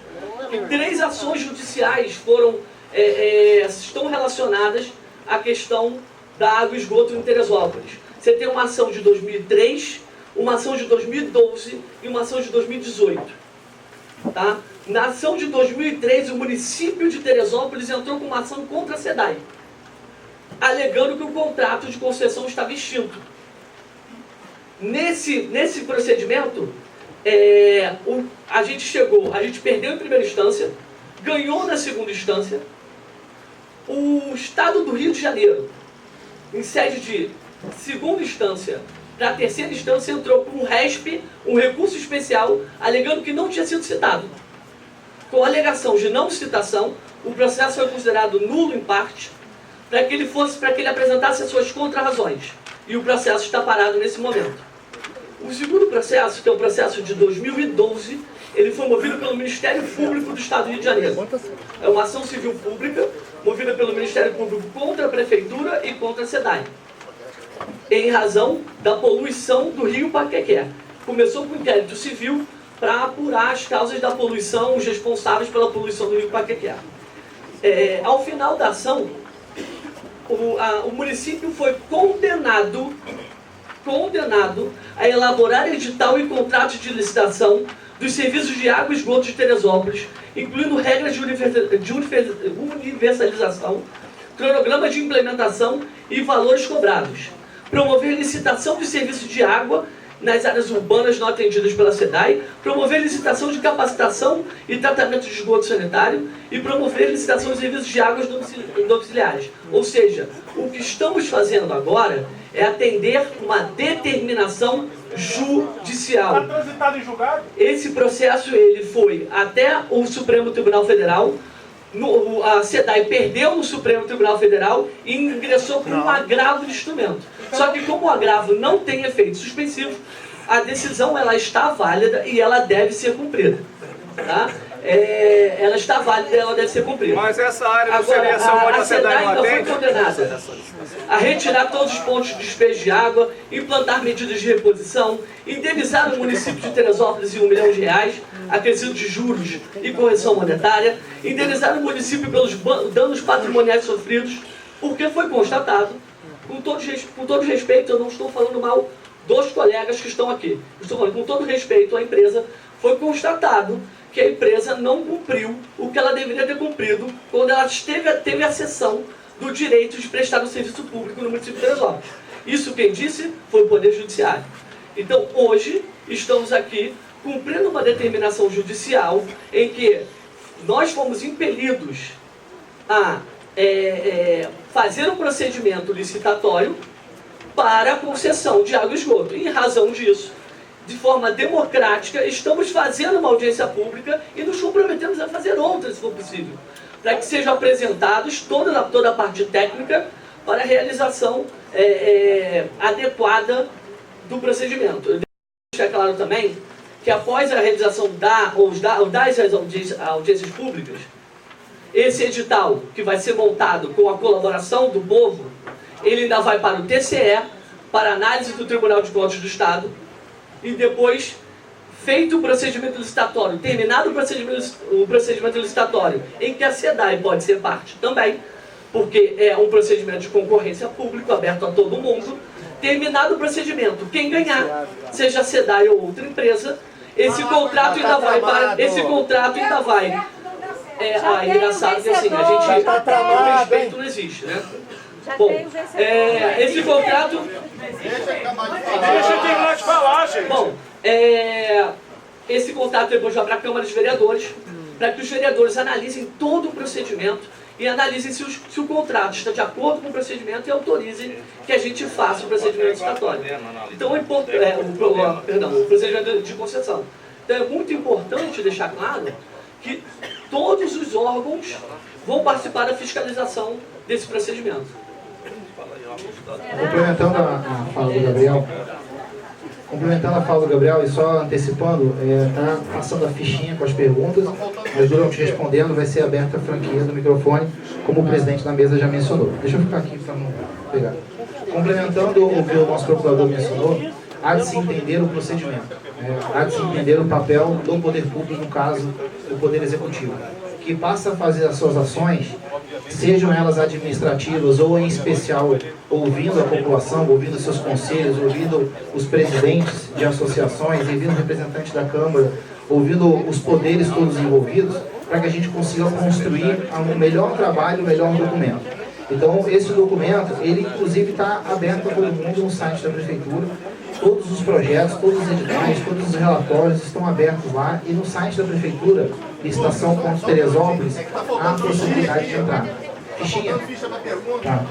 que 3 ações judiciais estão relacionadas à questão da água e esgoto em Teresópolis. Você tem uma ação de 2003, uma ação de 2012 e uma ação de 2018. Tá? Na ação de 2003, o município de Teresópolis entrou com uma ação contra a SEDAI, alegando que o contrato de concessão estava extinto. Nesse procedimento, a gente perdeu em primeira instância, ganhou na segunda instância. O Estado do Rio de Janeiro, em sede de segunda instância para a terceira instância entrou com um RESP, um recurso especial, alegando que não tinha sido citado. Com a alegação de não citação, o processo foi considerado nulo em parte, para que ele apresentasse as suas contrarrazões. E o processo está parado nesse momento. O segundo processo, que é o processo de 2012, ele foi movido pelo Ministério Público do Estado do Rio de Janeiro. É uma ação civil pública, movida pelo Ministério Público contra a Prefeitura e contra a SEDAI, em razão da poluição do Rio Paquequé. Começou com inquérito civil para apurar as causas da poluição, os responsáveis pela poluição do Rio Paquequé. Ao final da ação, o município foi condenado a elaborar edital e contrato de licitação dos serviços de água e esgoto de Teresópolis, incluindo regras de universalização, cronograma de implementação e valores cobrados. Promover licitação de serviços de água nas áreas urbanas não atendidas pela SEDAI, promover licitação de capacitação e tratamento de esgoto sanitário e promover licitação de serviços de águas domiciliares. Ou seja, o que estamos fazendo agora é atender uma determinação judicial. Está transitado em julgado? Esse processo ele foi até o Supremo Tribunal Federal. A SEDAI perdeu no Supremo Tribunal Federal e ingressou com um agravo de instrumento. Só que como o agravo não tem efeito suspensivo, a decisão ela está válida e ela deve ser cumprida. Tá? Ela está válida e ela deve ser cumprida. Mas essa área de seleção onde a SEDAI não foi atende? condenada a retirar todos os pontos de despejo de água, implantar medidas de reposição, indenizar o município de Teresópolis em R$1 milhão, acrescido de juros e correção monetária, indenizar o município pelos danos patrimoniais sofridos, porque foi constatado, com todo respeito, eu não estou falando mal dos colegas que estão aqui, estou falando com todo respeito à empresa, foi constatado que a empresa não cumpriu o que ela deveria ter cumprido quando ela teve a cessão do direito de prestar um serviço público no município de Teresópolis. Isso quem disse foi o Poder Judiciário. Então, hoje, estamos aqui cumprindo uma determinação judicial em que nós fomos impelidos a fazer um procedimento licitatório para a concessão de água e esgoto. E, em razão disso, de forma democrática, estamos fazendo uma audiência pública e nos comprometemos a fazer outras, se for possível, para que sejam apresentados toda a parte técnica para a realização adequada do procedimento. Eu deixo claro também que após a realização das audiências públicas, esse edital, que vai ser montado com a colaboração do povo, ele ainda vai para o TCE, para análise do Tribunal de Contas do Estado, e depois, feito o procedimento licitatório, terminado o procedimento licitatório, em que a SEDAI pode ser parte também, porque é um procedimento de concorrência público, aberto a todo mundo, terminado o procedimento, quem ganhar, seja a SEDAI ou outra empresa, esse contrato ainda vai para... Esse contrato ainda vai... engraçado que assim, a gente... O respeito não existe, né? Bom, esse contrato... Deixa eu terminar de falar, gente. Bom, esse contrato depois vai para a Câmara dos Vereadores, para que os vereadores analisem todo o procedimento e analisem se o contrato está de acordo com o procedimento e autorizem que a gente faça o procedimento licitatório. Então, o procedimento de concessão. Então, é muito importante deixar claro que todos os órgãos vão participar da fiscalização desse procedimento. Complementando a fala do Gabriel e só antecipando, tá passando a fichinha com as perguntas, mas durante respondendo vai ser aberta a franquia do microfone, como o presidente da mesa já mencionou. Deixa eu ficar aqui para não pegar. Complementando o que o nosso procurador mencionou, há de se entender o procedimento, há de se entender o papel do poder público, no caso, do poder executivo, que passa a fazer as suas ações, sejam elas administrativas ou, em especial, ouvindo a população, ouvindo seus conselhos, ouvindo os presidentes de associações, ouvindo representantes da Câmara, ouvindo os poderes todos envolvidos, para que a gente consiga construir um melhor trabalho, um melhor documento. Então, esse documento, ele inclusive está aberto a todo mundo no site da Prefeitura. Todos os projetos, todos os editais, todos os relatórios estão abertos lá, e no site da Prefeitura, licitação.teresópolis, há a possibilidade de entrar. Fichinha? Tá.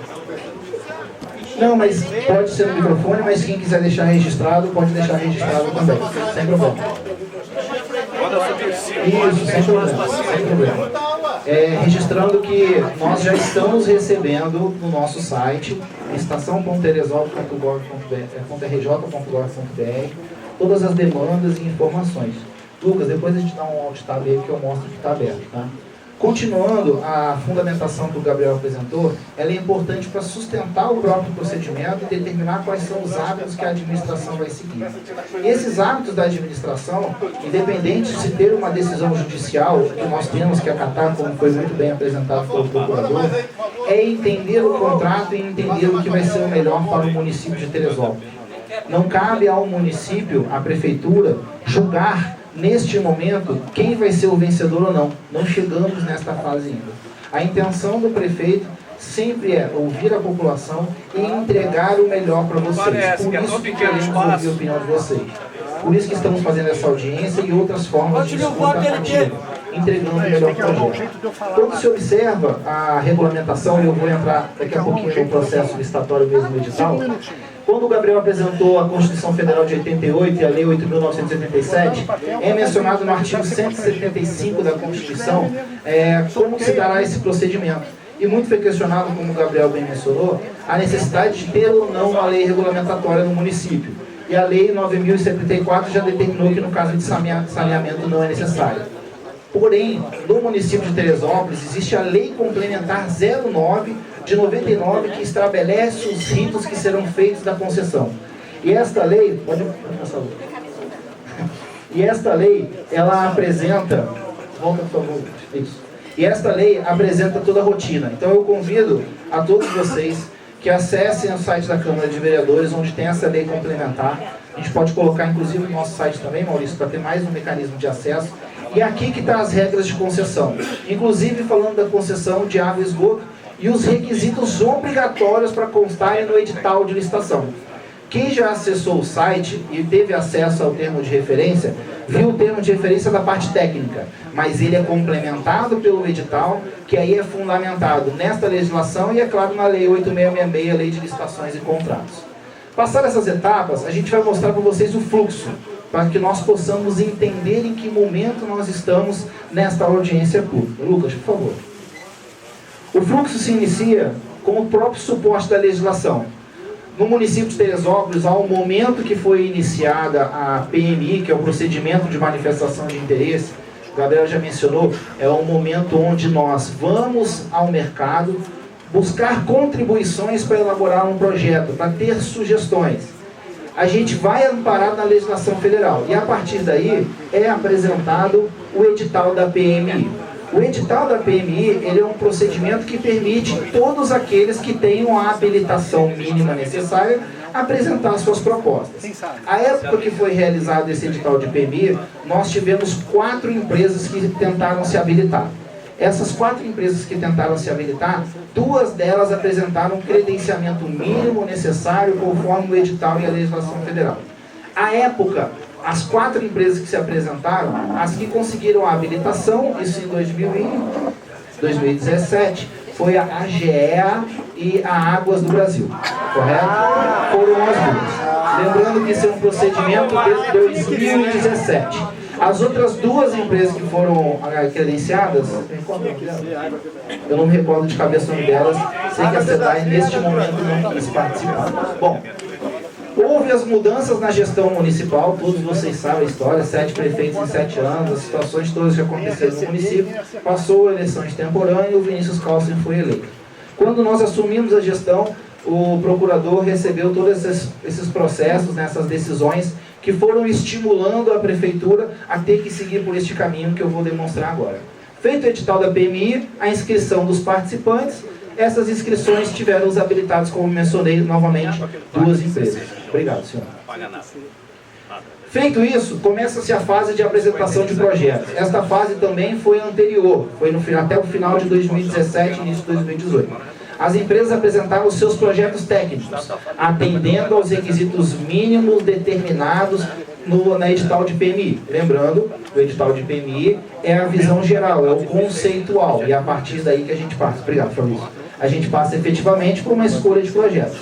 Não, mas pode ser no microfone, mas quem quiser deixar registrado, pode deixar registrado também, sem problema. Isso, sem problema, sem problema. Registrando que nós já estamos recebendo no nosso site, estação.teresópolis.rj.gov.br, todas as demandas e informações. Lucas, depois a gente dá um alt tab aí que eu mostro que está aberto, tá? Continuando, a fundamentação que o Gabriel apresentou, ela é importante para sustentar o próprio procedimento e determinar quais são os hábitos que a administração vai seguir. Esses hábitos da administração, independente de se ter uma decisão judicial, que nós temos que acatar, como foi muito bem apresentado pelo procurador, é entender o contrato e entender o que vai ser o melhor para o município de Teresópolis. Não cabe ao município, à prefeitura, julgar neste momento quem vai ser o vencedor ou não. Não chegamos nesta fase ainda. A intenção do prefeito sempre é ouvir a população e entregar o melhor para vocês. Por isso que queremos ouvir a opinião de vocês. Por isso que estamos fazendo essa audiência e outras formas de escuta ativa, entregando o melhor projeto. Quando se observa a regulamentação, e eu vou entrar daqui a pouquinho no processo licitatório mesmo no edital, quando o Gabriel apresentou a Constituição Federal de 88 e a Lei 8.987, é mencionado no artigo 175 da Constituição como se dará esse procedimento. E muito foi questionado, como o Gabriel bem mencionou, a necessidade de ter ou não uma lei regulamentatória no município. E a Lei 9.074 já determinou que no caso de saneamento não é necessário. Porém, no município de Teresópolis existe a Lei Complementar 09 de 99 que estabelece os ritos que serão feitos da concessão. E esta lei, pode passar. E esta lei, ela apresenta, volta por favor, isso. E esta lei apresenta toda a rotina. Então eu convido a todos vocês que acessem o site da Câmara de Vereadores, onde tem essa lei complementar. A gente pode colocar inclusive no nosso site também, Maurício, para ter mais um mecanismo de acesso. E aqui que está as regras de concessão. Inclusive falando da concessão de água e esgoto, e os requisitos obrigatórios para constarem no edital de licitação. Quem já acessou o site e teve acesso ao termo de referência, viu o termo de referência da parte técnica, mas ele é complementado pelo edital, que aí é fundamentado nesta legislação e, é claro, na Lei 8.666, a Lei de Licitações e Contratos. Passadas essas etapas, a gente vai mostrar para vocês o fluxo, para que nós possamos entender em que momento nós estamos nesta audiência pública. Lucas, por favor. O fluxo se inicia com o próprio suporte da legislação. No município de Teresópolis, ao momento que foi iniciada a PMI, que é o procedimento de manifestação de interesse, o Gabriel já mencionou, é um momento onde nós vamos ao mercado buscar contribuições para elaborar um projeto, para ter sugestões. A gente vai amparar na legislação federal e a partir daí é apresentado o edital da PMI. O edital da PMI, ele é um procedimento que permite todos aqueles que tenham a habilitação mínima necessária apresentar suas propostas. A época que foi realizado esse edital de PMI, nós tivemos 4 empresas que tentaram se habilitar. Essas 4 empresas que tentaram se habilitar, 2 delas apresentaram um credenciamento mínimo necessário conforme o edital e a legislação federal. À época, as 4 empresas que se apresentaram, as que conseguiram a habilitação, isso em 2017, foi a AGEA e a Águas do Brasil, correto? Foram as 2. Lembrando que esse é um procedimento desde 2017. As outras 2 empresas que foram credenciadas, eu não me recordo de cabeça o nome delas, sei que a SEDAI neste momento não quis participar. Bom, houve as mudanças na gestão municipal, todos vocês sabem a história, 7 prefeitos em 7 anos, as situações todas que aconteceram no município, passou a eleição extemporânea e o Vinícius Calcin foi eleito. Quando nós assumimos a gestão, o procurador recebeu todos esses processos, essas decisões, que foram estimulando a prefeitura a ter que seguir por este caminho que eu vou demonstrar agora. Feito o edital da PMI, a inscrição dos participantes, essas inscrições tiveram os habilitados, como mencionei novamente, 2 empresas. Obrigado, senhor. Feito isso, começa-se a fase de apresentação de projetos. Esta fase também foi anterior, foi até o final de 2017 início de 2018. As empresas apresentaram os seus projetos técnicos, atendendo aos requisitos mínimos determinados na edital de PMI. Lembrando, o edital de PMI é a visão geral, é o conceitual, e é a partir daí que a gente passa. Obrigado, Fabrício. A gente passa efetivamente por uma escolha de projetos.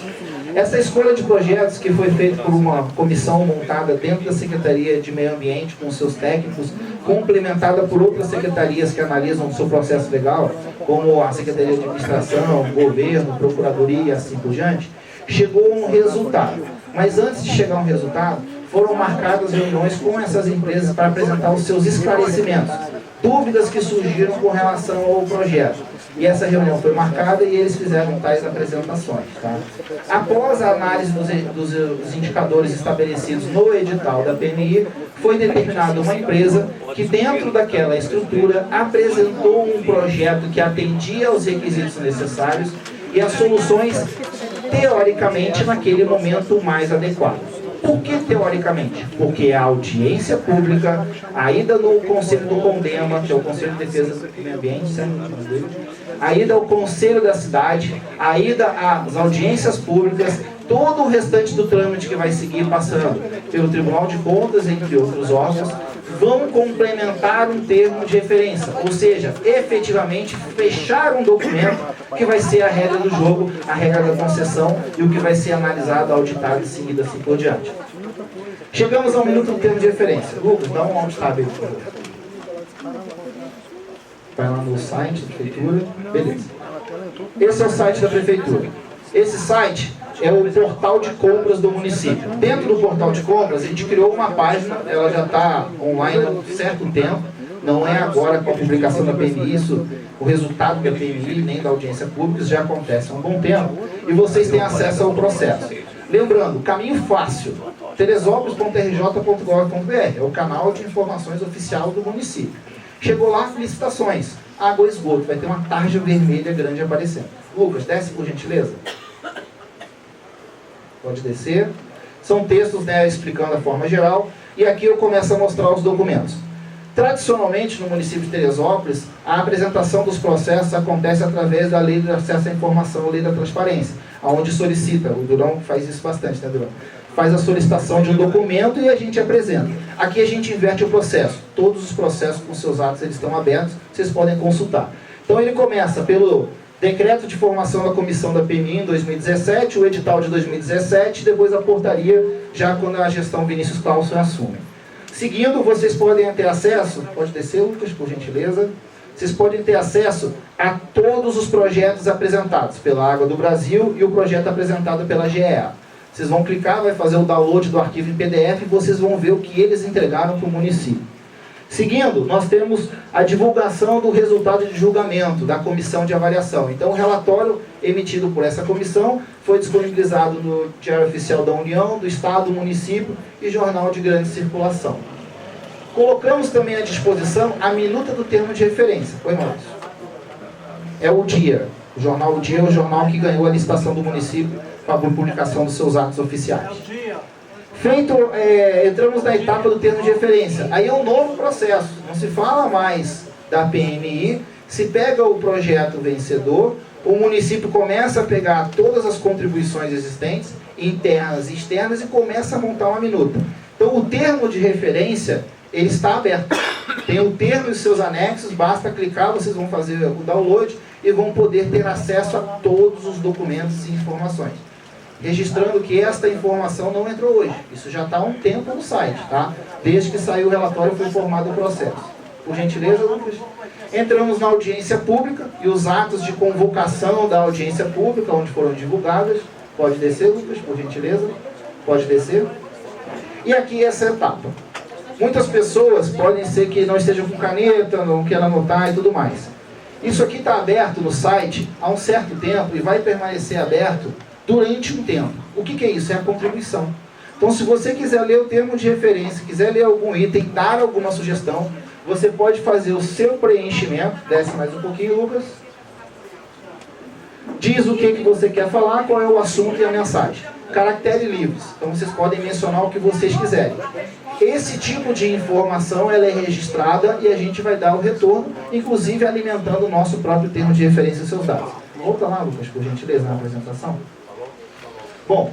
Essa escolha de projetos, que foi feita por uma comissão montada dentro da Secretaria de Meio Ambiente, com seus técnicos, complementada por outras secretarias que analisam o seu processo legal, como a Secretaria de Administração, Governo, Procuradoria e assim por diante, chegou a um resultado. Mas antes de chegar a um resultado, foram marcadas reuniões com essas empresas para apresentar os seus esclarecimentos, dúvidas que surgiram com relação ao projeto. E essa reunião foi marcada e eles fizeram tais apresentações. Tá? Após a análise dos indicadores estabelecidos no edital da PMI, foi determinada uma empresa que, dentro daquela estrutura, apresentou um projeto que atendia aos requisitos necessários e as soluções, teoricamente, naquele momento mais adequadas. Por que teoricamente? Porque a audiência pública, a ida no Conselho do CONDEMA, que é o Conselho de Defesa do Meio Ambiente, a ida ao Conselho da Cidade, a ida às audiências públicas, todo o restante do trâmite que vai seguir passando pelo Tribunal de Contas, entre outros órgãos, vão complementar um termo de referência, ou seja, efetivamente fechar um documento que vai ser a regra do jogo, a regra da concessão e o que vai ser analisado, auditado e seguido assim por diante. Chegamos ao minuto do termo de referência. Lucas, dá um alt tab aí, por favor. Vai lá no site da Prefeitura. Beleza. Esse é o site da Prefeitura. Esse site é o portal de compras do município. Dentro do portal de compras, a gente criou uma página, ela já está online há um certo tempo, não é agora com a publicação da PMI, isso, o resultado da PMI, nem da audiência pública, isso já acontece há um bom tempo, e vocês têm acesso ao processo. Lembrando, caminho fácil, teresópolis.rj.gov.br, é o canal de informações oficial do município. Chegou lá, licitações, água e esgoto, vai ter uma tarja vermelha grande aparecendo. Lucas, desce por gentileza. Pode descer. São textos, né, explicando a forma geral. E aqui eu começo a mostrar os documentos. Tradicionalmente, no município de Teresópolis, a apresentação dos processos acontece através da Lei de Acesso à Informação, Lei da Transparência, onde solicita, o Durão faz isso bastante, né, Durão? Faz a solicitação de um documento e a gente apresenta. Aqui a gente inverte o processo. Todos os processos com seus atos eles estão abertos, vocês podem consultar. Então ele começa pelo decreto de formação da comissão da PMI em 2017, o edital de 2017, depois a portaria, já quando a gestão Vinícius Clauson assume. Seguindo, vocês podem ter acesso, pode descer, Lucas, por gentileza, vocês podem ter acesso a todos os projetos apresentados pela Água do Brasil e o projeto apresentado pela GEA. Vocês vão clicar, vai fazer o download do arquivo em PDF e vocês vão ver o que eles entregaram para o município. Seguindo, nós temos a divulgação do resultado de julgamento da comissão de avaliação. Então, o relatório emitido por essa comissão foi disponibilizado no Diário Oficial da União, do Estado, do município e jornal de grande circulação. Colocamos também à disposição a minuta do termo de referência. Oi, Maurício. É o Dia. O jornal O Dia é o jornal que ganhou a licitação do município para a publicação dos seus atos oficiais. Entramos na etapa do termo de referência. Aí é um novo processo. Não se fala mais da PMI, se pega o projeto vencedor, o município começa a pegar todas as contribuições existentes, internas e externas, e começa a montar uma minuta. Então o termo de referência, ele está aberto. Tem o termo e os seus anexos, basta clicar, vocês vão fazer o download e vão poder ter acesso a todos os documentos e informações. Registrando que esta informação não entrou hoje. Isso já está há um tempo no site, tá? Desde que saiu o relatório e foi formado o processo. Por gentileza, Lucas. Entramos na audiência pública e os atos de convocação da audiência pública, onde foram divulgadas. Pode descer, Lucas, por gentileza. Pode descer. E aqui essa etapa. Muitas pessoas podem ser que não estejam com caneta, não queiram anotar e tudo mais. Isso aqui está aberto no site há um certo tempo e vai permanecer aberto durante um tempo. O que é isso? É a contribuição. Então, se você quiser ler o termo de referência, quiser ler algum item, dar alguma sugestão, você pode fazer o seu preenchimento. Desce mais um pouquinho, Lucas. Diz o que você quer falar, qual é o assunto e a mensagem. Caracteres livres. Então, vocês podem mencionar o que vocês quiserem. Esse tipo de informação ela é registrada e a gente vai dar o retorno, inclusive alimentando o nosso próprio termo de referência e seus dados. Volta lá, Lucas, por gentileza, na apresentação. Bom,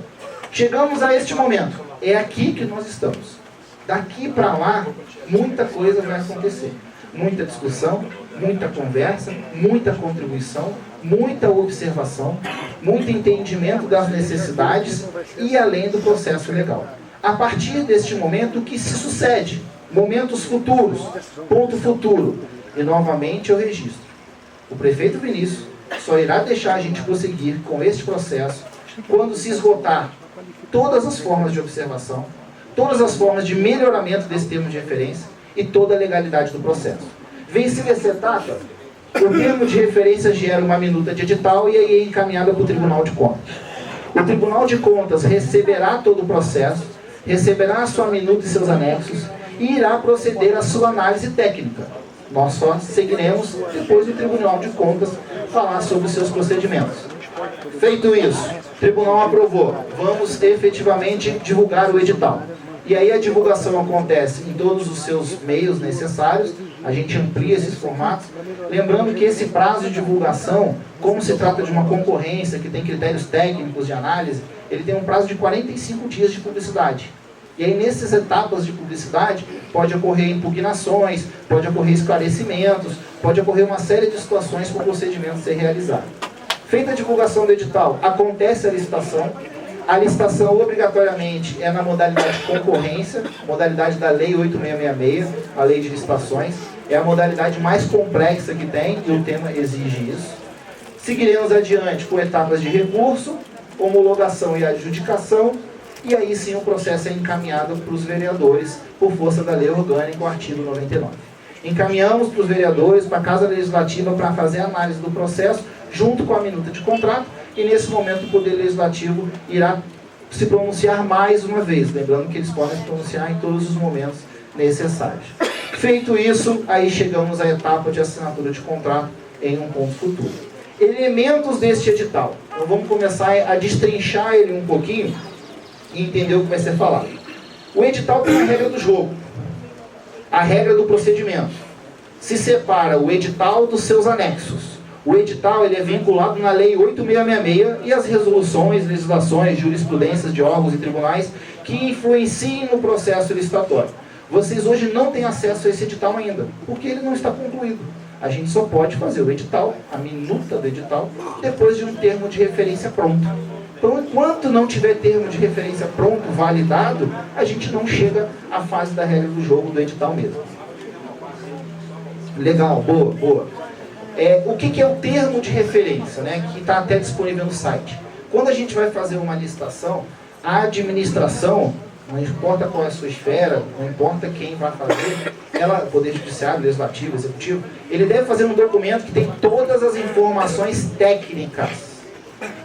chegamos a este momento. É aqui que nós estamos. Daqui para lá, muita coisa vai acontecer. Muita discussão, muita conversa, muita contribuição, muita observação, muito entendimento das necessidades e além do processo legal. A partir deste momento, o que se sucede? Momentos futuros, ponto futuro. E novamente eu registro. O prefeito Vinícius só irá deixar a gente prosseguir com este processo quando se esgotar todas as formas de observação, todas as formas de melhoramento desse termo de referência e toda a legalidade do processo. Vencida essa etapa, o termo de referência gera uma minuta de edital e aí é encaminhada para o Tribunal de Contas. O Tribunal de Contas receberá todo o processo, receberá a sua minuta e seus anexos e irá proceder à sua análise técnica. Nós só seguiremos depois do Tribunal de Contas falar sobre os seus procedimentos. Feito isso, o Tribunal aprovou. Vamos efetivamente divulgar o edital. E aí a divulgação acontece em todos os seus meios necessários, a gente amplia esses formatos. Lembrando que esse prazo de divulgação, como se trata de uma concorrência que tem critérios técnicos de análise, ele tem um prazo de 45 dias de publicidade. E aí nessas etapas de publicidade pode ocorrer impugnações, pode ocorrer esclarecimentos, pode ocorrer uma série de situações para o procedimento ser realizado. Feita a divulgação do edital, acontece a licitação. A licitação obrigatoriamente é na modalidade de concorrência, modalidade da Lei 8666, a Lei de Licitações. É a modalidade mais complexa que tem e o tema exige isso. Seguiremos adiante com etapas de recurso, homologação e adjudicação. E aí sim o processo é encaminhado para os vereadores por força da lei orgânica, o artigo 99. Encaminhamos para os vereadores, para a Casa Legislativa, para fazer a análise do processo, junto com a minuta de contrato, e nesse momento o Poder Legislativo irá se pronunciar mais uma vez, lembrando que eles podem se pronunciar em todos os momentos necessários. Feito isso, aí chegamos à etapa de assinatura de contrato em um ponto futuro. Elementos deste edital. Então vamos começar a destrinchar ele um pouquinho, e entender o que vai ser falado. O edital tem a regra do jogo, a regra do procedimento. Se separa o edital dos seus anexos. O edital ele é vinculado na Lei 8666 e as resoluções, legislações, jurisprudências de órgãos e tribunais que influenciem no processo licitatório. Vocês hoje não têm acesso a esse edital ainda, porque ele não está concluído. A gente só pode fazer o edital, a minuta do edital, depois de um termo de referência pronto. Então, enquanto não tiver termo de referência pronto, validado, a gente não chega à fase da regra do jogo do edital mesmo. Legal, boa, boa. O que é o termo de referência, né, que está até disponível no site? Quando a gente vai fazer uma licitação, a administração, não importa qual é a sua esfera, não importa quem vai fazer, Poder Judiciário, Legislativo, Executivo, ele deve fazer um documento que tem todas as informações técnicas,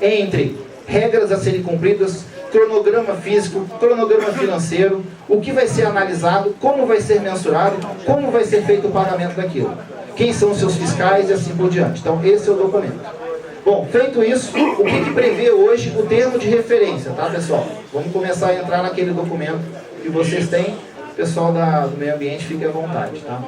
entre regras a serem cumpridas, cronograma físico, cronograma financeiro, o que vai ser analisado, como vai ser mensurado, como vai ser feito o pagamento daquilo, quem são os seus fiscais e assim por diante. Então esse é o documento. Bom, feito isso, o que prevê hoje o termo de referência, tá pessoal? Vamos começar a entrar naquele documento que vocês têm, pessoal do meio ambiente, fique à vontade, tá?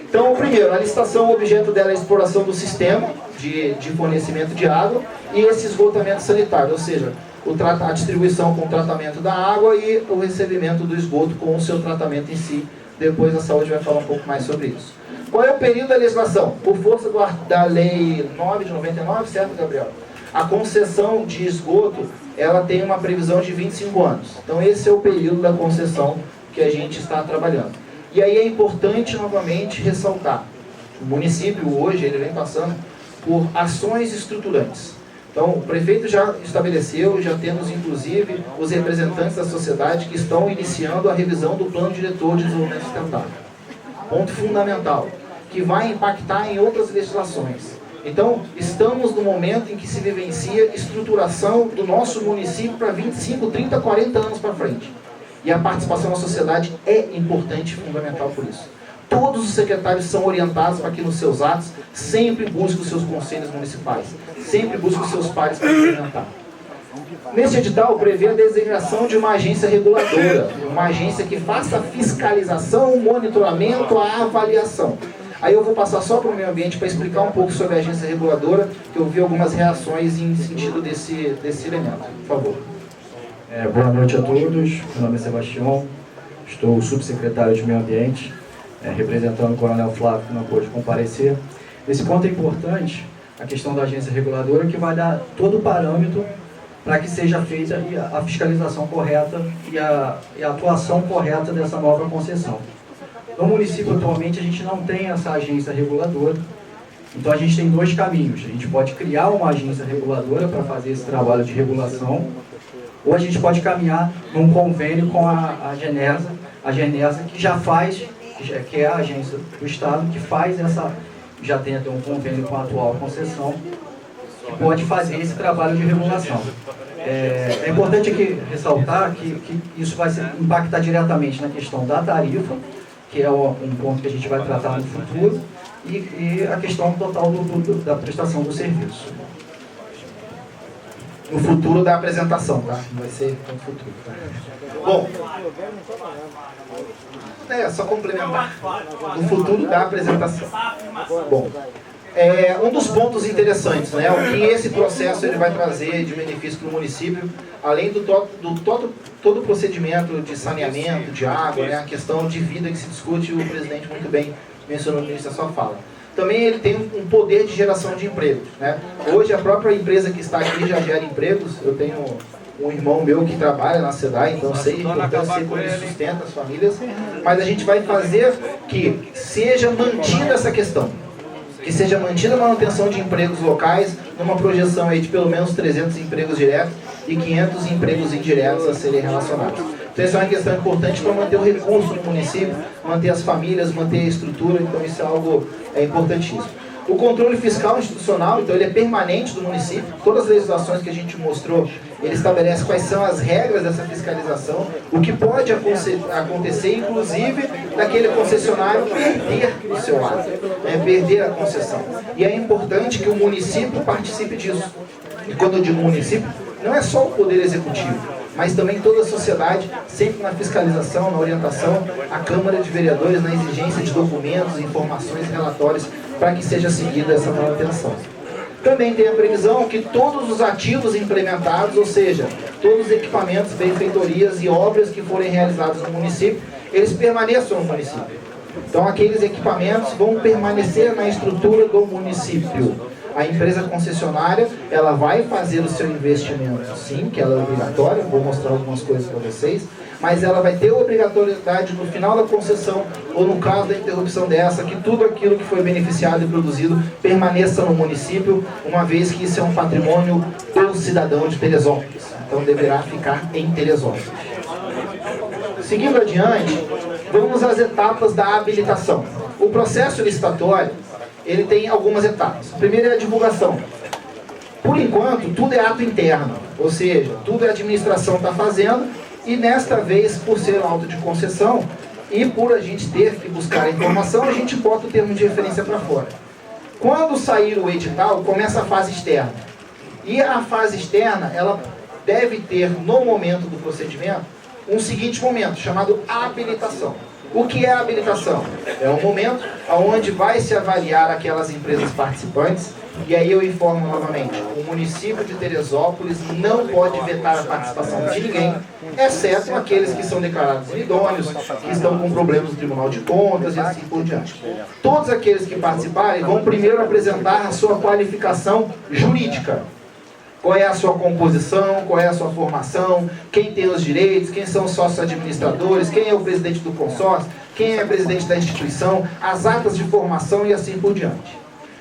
Então, primeiro, a licitação, o objeto dela é a exploração do sistema de fornecimento de água e esse esgotamento sanitário, ou seja, a distribuição com o tratamento da água e o recebimento do esgoto com o seu tratamento em si. Depois a saúde vai falar um pouco mais sobre isso. Qual é o período da legislação? Por força da Lei 9 de 99, certo, Gabriel? A concessão de esgoto, ela tem uma previsão de 25 anos. Então esse é o período da concessão que a gente está trabalhando. E aí é importante novamente ressaltar, o município hoje ele vem passando por ações estruturantes. Então o prefeito já estabeleceu, já temos inclusive os representantes da sociedade que estão iniciando a revisão do Plano Diretor de Desenvolvimento Sustentável. Ponto fundamental, que vai impactar em outras legislações. Então estamos no momento em que se vivencia estruturação do nosso município para 25, 30, 40 anos para frente. E a participação da sociedade é importante e fundamental por isso. Todos os secretários são orientados para que nos seus atos sempre busquem os seus conselhos municipais, sempre busquem os seus pares para implementar. Nesse edital prevê a designação de uma agência reguladora, uma agência que faça a fiscalização, o monitoramento, a avaliação. Aí eu vou passar só para o meio ambiente para explicar um pouco sobre a agência reguladora, que eu vi algumas reações em sentido desse elemento. Por favor. Boa noite a todos, meu nome é Sebastião, estou subsecretário de Meio Ambiente, representando o Coronel Flávio, que não pôde comparecer. Esse ponto é importante a questão da agência reguladora, que vai dar todo o parâmetro para que seja feita a fiscalização correta e a atuação correta dessa nova concessão. No município, atualmente, a gente não tem essa agência reguladora, então a gente tem dois caminhos. A gente pode criar uma agência reguladora para fazer esse trabalho de regulação, ou a gente pode caminhar num convênio com a Genesa, que já faz, que é a agência do Estado, que faz essa, já tem até um convênio com a atual concessão, que pode fazer esse trabalho de regulação. É importante aqui ressaltar que isso vai impactar diretamente na questão da tarifa, que é um ponto que a gente vai tratar no futuro, e a questão total da prestação do serviço. No futuro da apresentação, tá? Não vai ser no futuro, tá? Bom, só complementar. No futuro da apresentação. Bom, um dos pontos interessantes, né? O que esse processo ele vai trazer de benefício para o município, além do todo o procedimento de saneamento, de água, né? A questão de vida que se discute, o presidente muito bem mencionou no início da sua fala. Também ele tem um poder de geração de empregos, né? Hoje a própria empresa que está aqui já gera empregos. Eu tenho um irmão meu que trabalha na SEDAI, então sei como ele sustenta as famílias, mas a gente vai fazer que seja mantida essa questão, que seja mantida a manutenção de empregos locais, numa projeção aí de pelo menos 300 empregos diretos e 500 empregos indiretos a serem relacionados. Então essa é uma questão importante para manter o recurso no município, manter as famílias, manter a estrutura, então isso é algo importantíssimo. O controle fiscal institucional, então ele é permanente do município. Todas as legislações que a gente mostrou, ele estabelece quais são as regras dessa fiscalização, o que pode acontecer, inclusive, daquele concessionário perder o seu ato, perder a concessão. E é importante que o município participe disso. E quando eu digo município, não é só o poder executivo, mas também toda a sociedade, sempre na fiscalização, na orientação, a Câmara de Vereadores, na exigência de documentos, informações, relatórios, para que seja seguida essa manutenção. Também tem a previsão que todos os ativos implementados, ou seja, todos os equipamentos, benfeitorias e obras que forem realizados no município, eles permaneçam no município. Então aqueles equipamentos vão permanecer na estrutura do município. A empresa concessionária, ela vai fazer o seu investimento, sim, que ela é obrigatória, vou mostrar algumas coisas para vocês, mas ela vai ter obrigatoriedade no final da concessão, ou no caso da interrupção dessa, que tudo aquilo que foi beneficiado e produzido permaneça no município, uma vez que isso é um patrimônio do cidadão de Teresópolis. Então deverá ficar em Teresópolis. Seguindo adiante, vamos às etapas da habilitação. O processo licitatório, ele tem algumas etapas. A primeira é a divulgação. Por enquanto, tudo é ato interno, ou seja, tudo a administração está fazendo, e nesta vez, por ser auto de concessão, e por a gente ter que buscar a informação, a gente bota o termo de referência para fora. Quando sair o edital, começa a fase externa. E a fase externa, ela deve ter, no momento do procedimento, um seguinte momento, chamado habilitação. O que é a habilitação? É um momento onde vai se avaliar aquelas empresas participantes, e aí eu informo novamente, o município de Teresópolis não pode vetar a participação de ninguém, exceto aqueles que são declarados idôneos, que estão com problemas no Tribunal de Contas e assim por diante. Todos aqueles que participarem vão primeiro apresentar a sua qualificação jurídica. Qual é a sua composição, qual é a sua formação, quem tem os direitos, quem são os sócios administradores, quem é o presidente do consórcio, quem é o presidente da instituição, as atas de formação e assim por diante.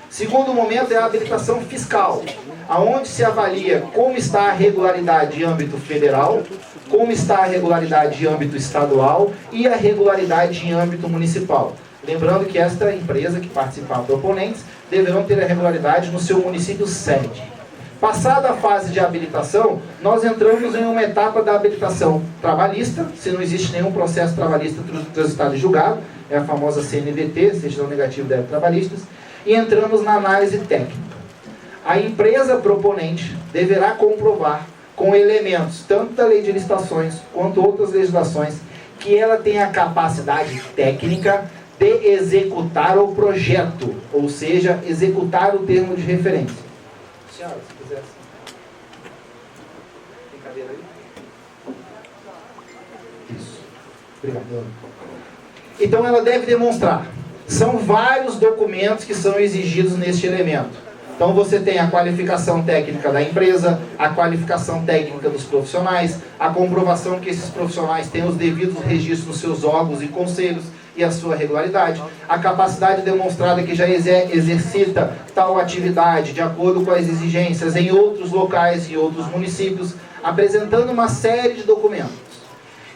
Segundo momento é a habilitação fiscal, aonde se avalia como está a regularidade em âmbito federal, como está a regularidade em âmbito estadual e a regularidade em âmbito municipal. Lembrando que esta empresa que participar proponentes deverão ter a regularidade no seu município sede. Passada a fase de habilitação, nós entramos em uma etapa da habilitação trabalhista, se não existe nenhum processo trabalhista transitado e julgado, é a famosa CNDT, certidão negativa de débitos trabalhistas, e entramos na análise técnica. A empresa proponente deverá comprovar com elementos, tanto da lei de licitações quanto outras legislações, que ela tem a capacidade técnica de executar o projeto, ou seja, executar o termo de referência. Senhora, se quiser. Tem cadeira aí? Isso. Obrigado. Então ela deve demonstrar. São vários documentos que são exigidos neste elemento. Então você tem a qualificação técnica da empresa, a qualificação técnica dos profissionais, a comprovação que esses profissionais têm os devidos registros nos seus órgãos e conselhos e a sua regularidade, a capacidade demonstrada que já exercita tal atividade de acordo com as exigências em outros locais e outros municípios, apresentando uma série de documentos.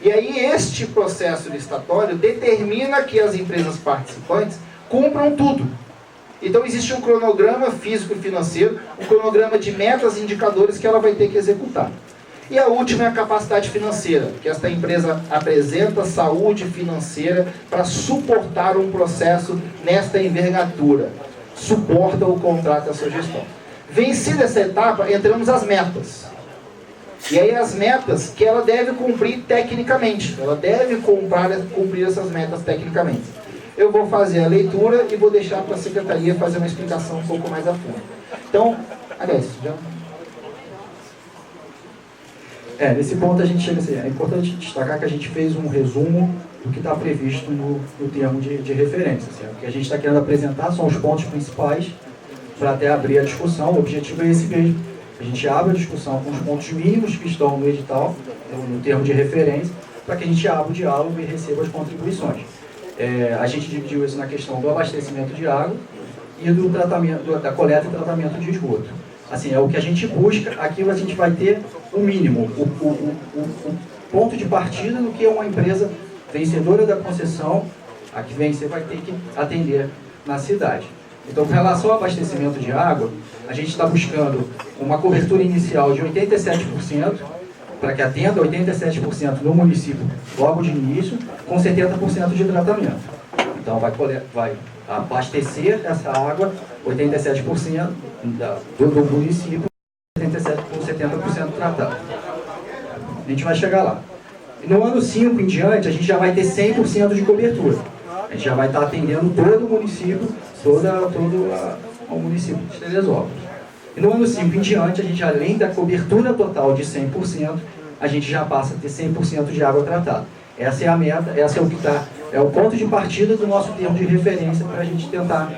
E aí este processo licitatório determina que as empresas participantes cumpram tudo. Então existe um cronograma físico e financeiro, um cronograma de metas e indicadores que ela vai ter que executar. E a última é a capacidade financeira, que esta empresa apresenta saúde financeira para suportar um processo nesta envergadura. Suporta o contrato e a sua gestão. Vencida essa etapa, entramos às metas. E aí as metas que ela deve cumprir tecnicamente. Ela deve cumprir essas metas tecnicamente. Eu vou fazer a leitura e vou deixar para a secretaria fazer uma explicação um pouco mais a fundo. Então, aliás, já... nesse ponto a gente chega assim, é importante destacar que a gente fez um resumo do que está previsto no termo de referência. Certo? O que a gente está querendo apresentar são os pontos principais para até abrir a discussão. O objetivo é esse mesmo. A gente abre a discussão com os pontos mínimos que estão no edital, no termo de referência, para que a gente abra o diálogo e receba as contribuições. A gente dividiu isso na questão do abastecimento de água e do tratamento, da coleta e tratamento de esgoto. Assim, é o que a gente busca, aqui a gente vai ter o mínimo, o ponto de partida do que uma empresa vencedora da concessão, a que vencer vai ter que atender na cidade. Então, com relação ao abastecimento de água, a gente está buscando uma cobertura inicial de 87%, para que atenda 87% no município logo de início, com 70% de tratamento. Então, vai abastecer essa água, 87% do município, 70% tratado. A gente vai chegar lá. E no ano 5 em diante, a gente já vai ter 100% de cobertura. A gente já vai estar atendendo todo o município, todo o município de Teresópolis. E no ano 5 em diante, a gente, além da cobertura total de 100%, a gente já passa a ter 100% de água tratada. Essa é a meta, essa é o que é o ponto de partida do nosso termo de referência para a gente tentar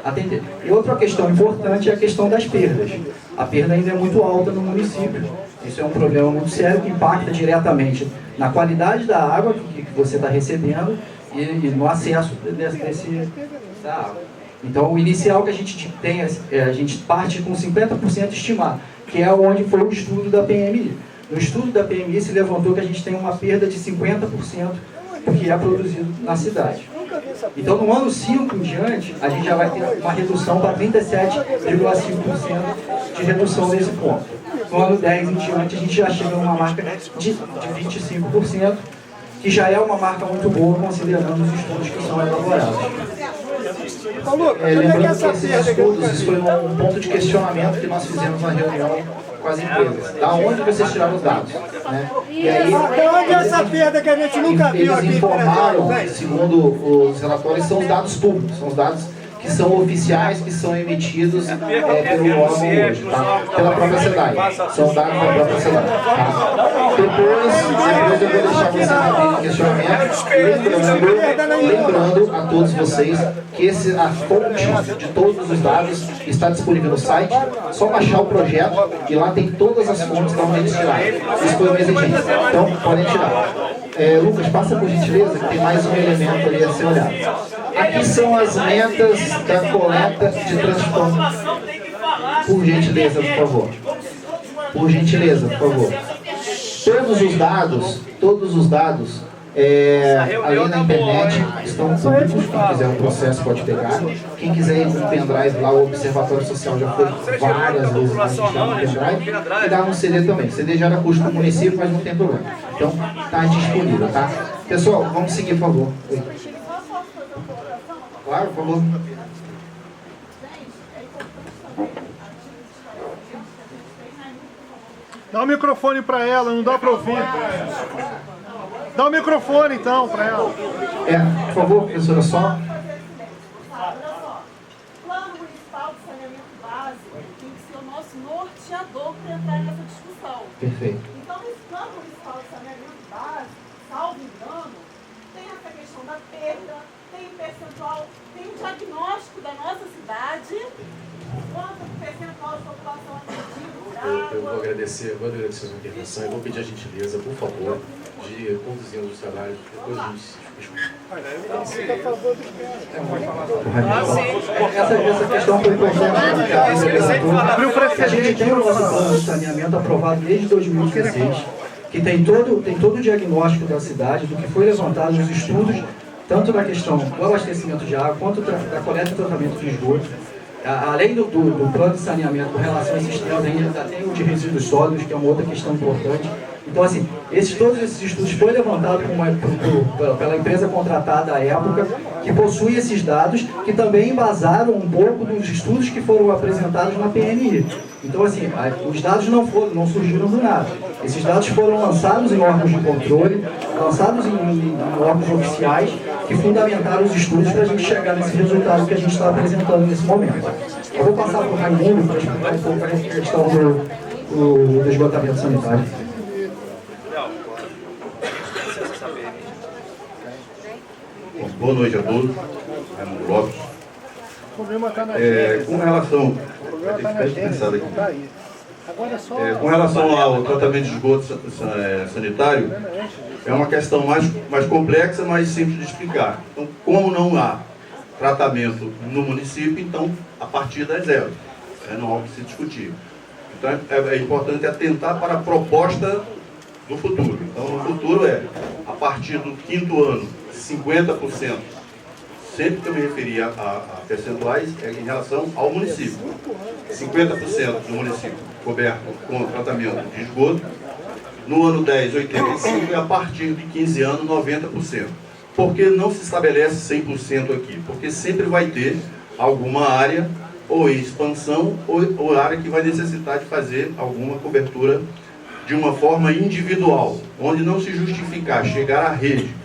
atender. E outra questão importante é a questão das perdas. A perda ainda é muito alta no município. Isso é um problema muito sério que impacta diretamente na qualidade da água que você está recebendo e no acesso da água. Então, o inicial que a gente tem, a gente parte com 50% estimado, que é onde foi o estudo da PMI. No estudo da PMI se levantou que a gente tem uma perda de 50% do que é produzido na cidade. Então, no ano 5 em diante, a gente já vai ter uma redução para 37,5% de redução desse ponto. No ano 10 em diante, a gente já chega numa marca de 25%, que já é uma marca muito boa, considerando os estudos que são elaborados. Lembrando que esses estudos, isso foi um ponto de questionamento que nós fizemos na reunião com as empresas. Da onde vocês tiraram os dados? Né? E aí, onde é essa perda que a gente nunca viu aqui? Eles informaram, segundo os relatórios, são os dados públicos, são os dados que são oficiais, que são emitidos pelo órgão hoje, tá? Pela própria SEDAI. São dados da própria SEDAI. Tá? Depois eu vou deixar vocês abrirem questionamento, lembrando a todos vocês que a fonte de todos os dados está disponível no site, só baixar o projeto e lá tem todas as fontes da onde eles tiraram. Isso foi uma exigência, então podem tirar. Lucas, passa por gentileza, que tem mais um elemento ali a ser olhado. Aqui são as metas da coleta de transtorno. Por gentileza, por favor. Por gentileza, por favor. Todos os dados, além da internet, estão públicos. Quem quiser um processo pode pegar. Quem quiser ir com o pendrive lá, o Observatório Social já foi várias vezes na gente dá um pendrive. E dá um CD também. CD já era custo do município, mas não tem problema. Então, está disponível, tá? Pessoal, vamos seguir, por favor. Oi. Claro, por favor. Dá o microfone para ela, não dá para ouvir. Dá o microfone então para ela. Por favor, professora, só. Plano Municipal de Saneamento Básico tem que ser o nosso norteador para entrar nessa discussão. Perfeito. Então, nesse Plano Municipal de Saneamento Básico, salvo engano, tem essa questão da perda, tem o percentual, tem o diagnóstico da nossa cidade, quanto percentual de população atingida. Eu vou agradecer a sua intervenção e vou pedir a gentileza, por favor, de conduzirmos os trabalhos depois a gente se Essa questão foi importante. A gente tem o nosso plano de saneamento aprovado desde 2016, que tem todo o diagnóstico da cidade, do que foi levantado nos estudos, tanto na questão do abastecimento de água, quanto da coleta e tratamento de esgoto. Além do plano de saneamento com relação a esses temas, ainda tem o de resíduos sólidos, que é uma outra questão importante. Então, assim, todos esses estudos foram levantados pela empresa contratada à época, que possui esses dados, que também embasaram um pouco dos estudos que foram apresentados na PNI. Então, assim, os dados não surgiram do nada. Esses dados foram lançados em órgãos de controle, lançados em órgãos oficiais, que fundamentaram os estudos para a gente chegar nesse resultado que a gente está apresentando nesse momento. Eu vou passar para o Raimundo para explicar um pouco a questão do esgotamento sanitário. Boa noite a todos. Raimundo Lopes. Com relação... Com relação ao tratamento de esgoto sanitário, é uma questão mais complexa, mais simples de explicar. Então, como não há tratamento no município, então a partida é zero. Não há o que se discutir. Então é importante atentar para a proposta do futuro. Então, no futuro a partir do 5º ano, 50%, sempre que eu me referi a percentuais, é em relação ao município. 50% do município coberto com tratamento de esgoto. No ano 10, 85%, e a partir de 15 anos, 90%. Por que não se estabelece 100% aqui? Porque sempre vai ter alguma área, ou em expansão, ou área que vai necessitar de fazer alguma cobertura de uma forma individual, onde não se justificar chegar à rede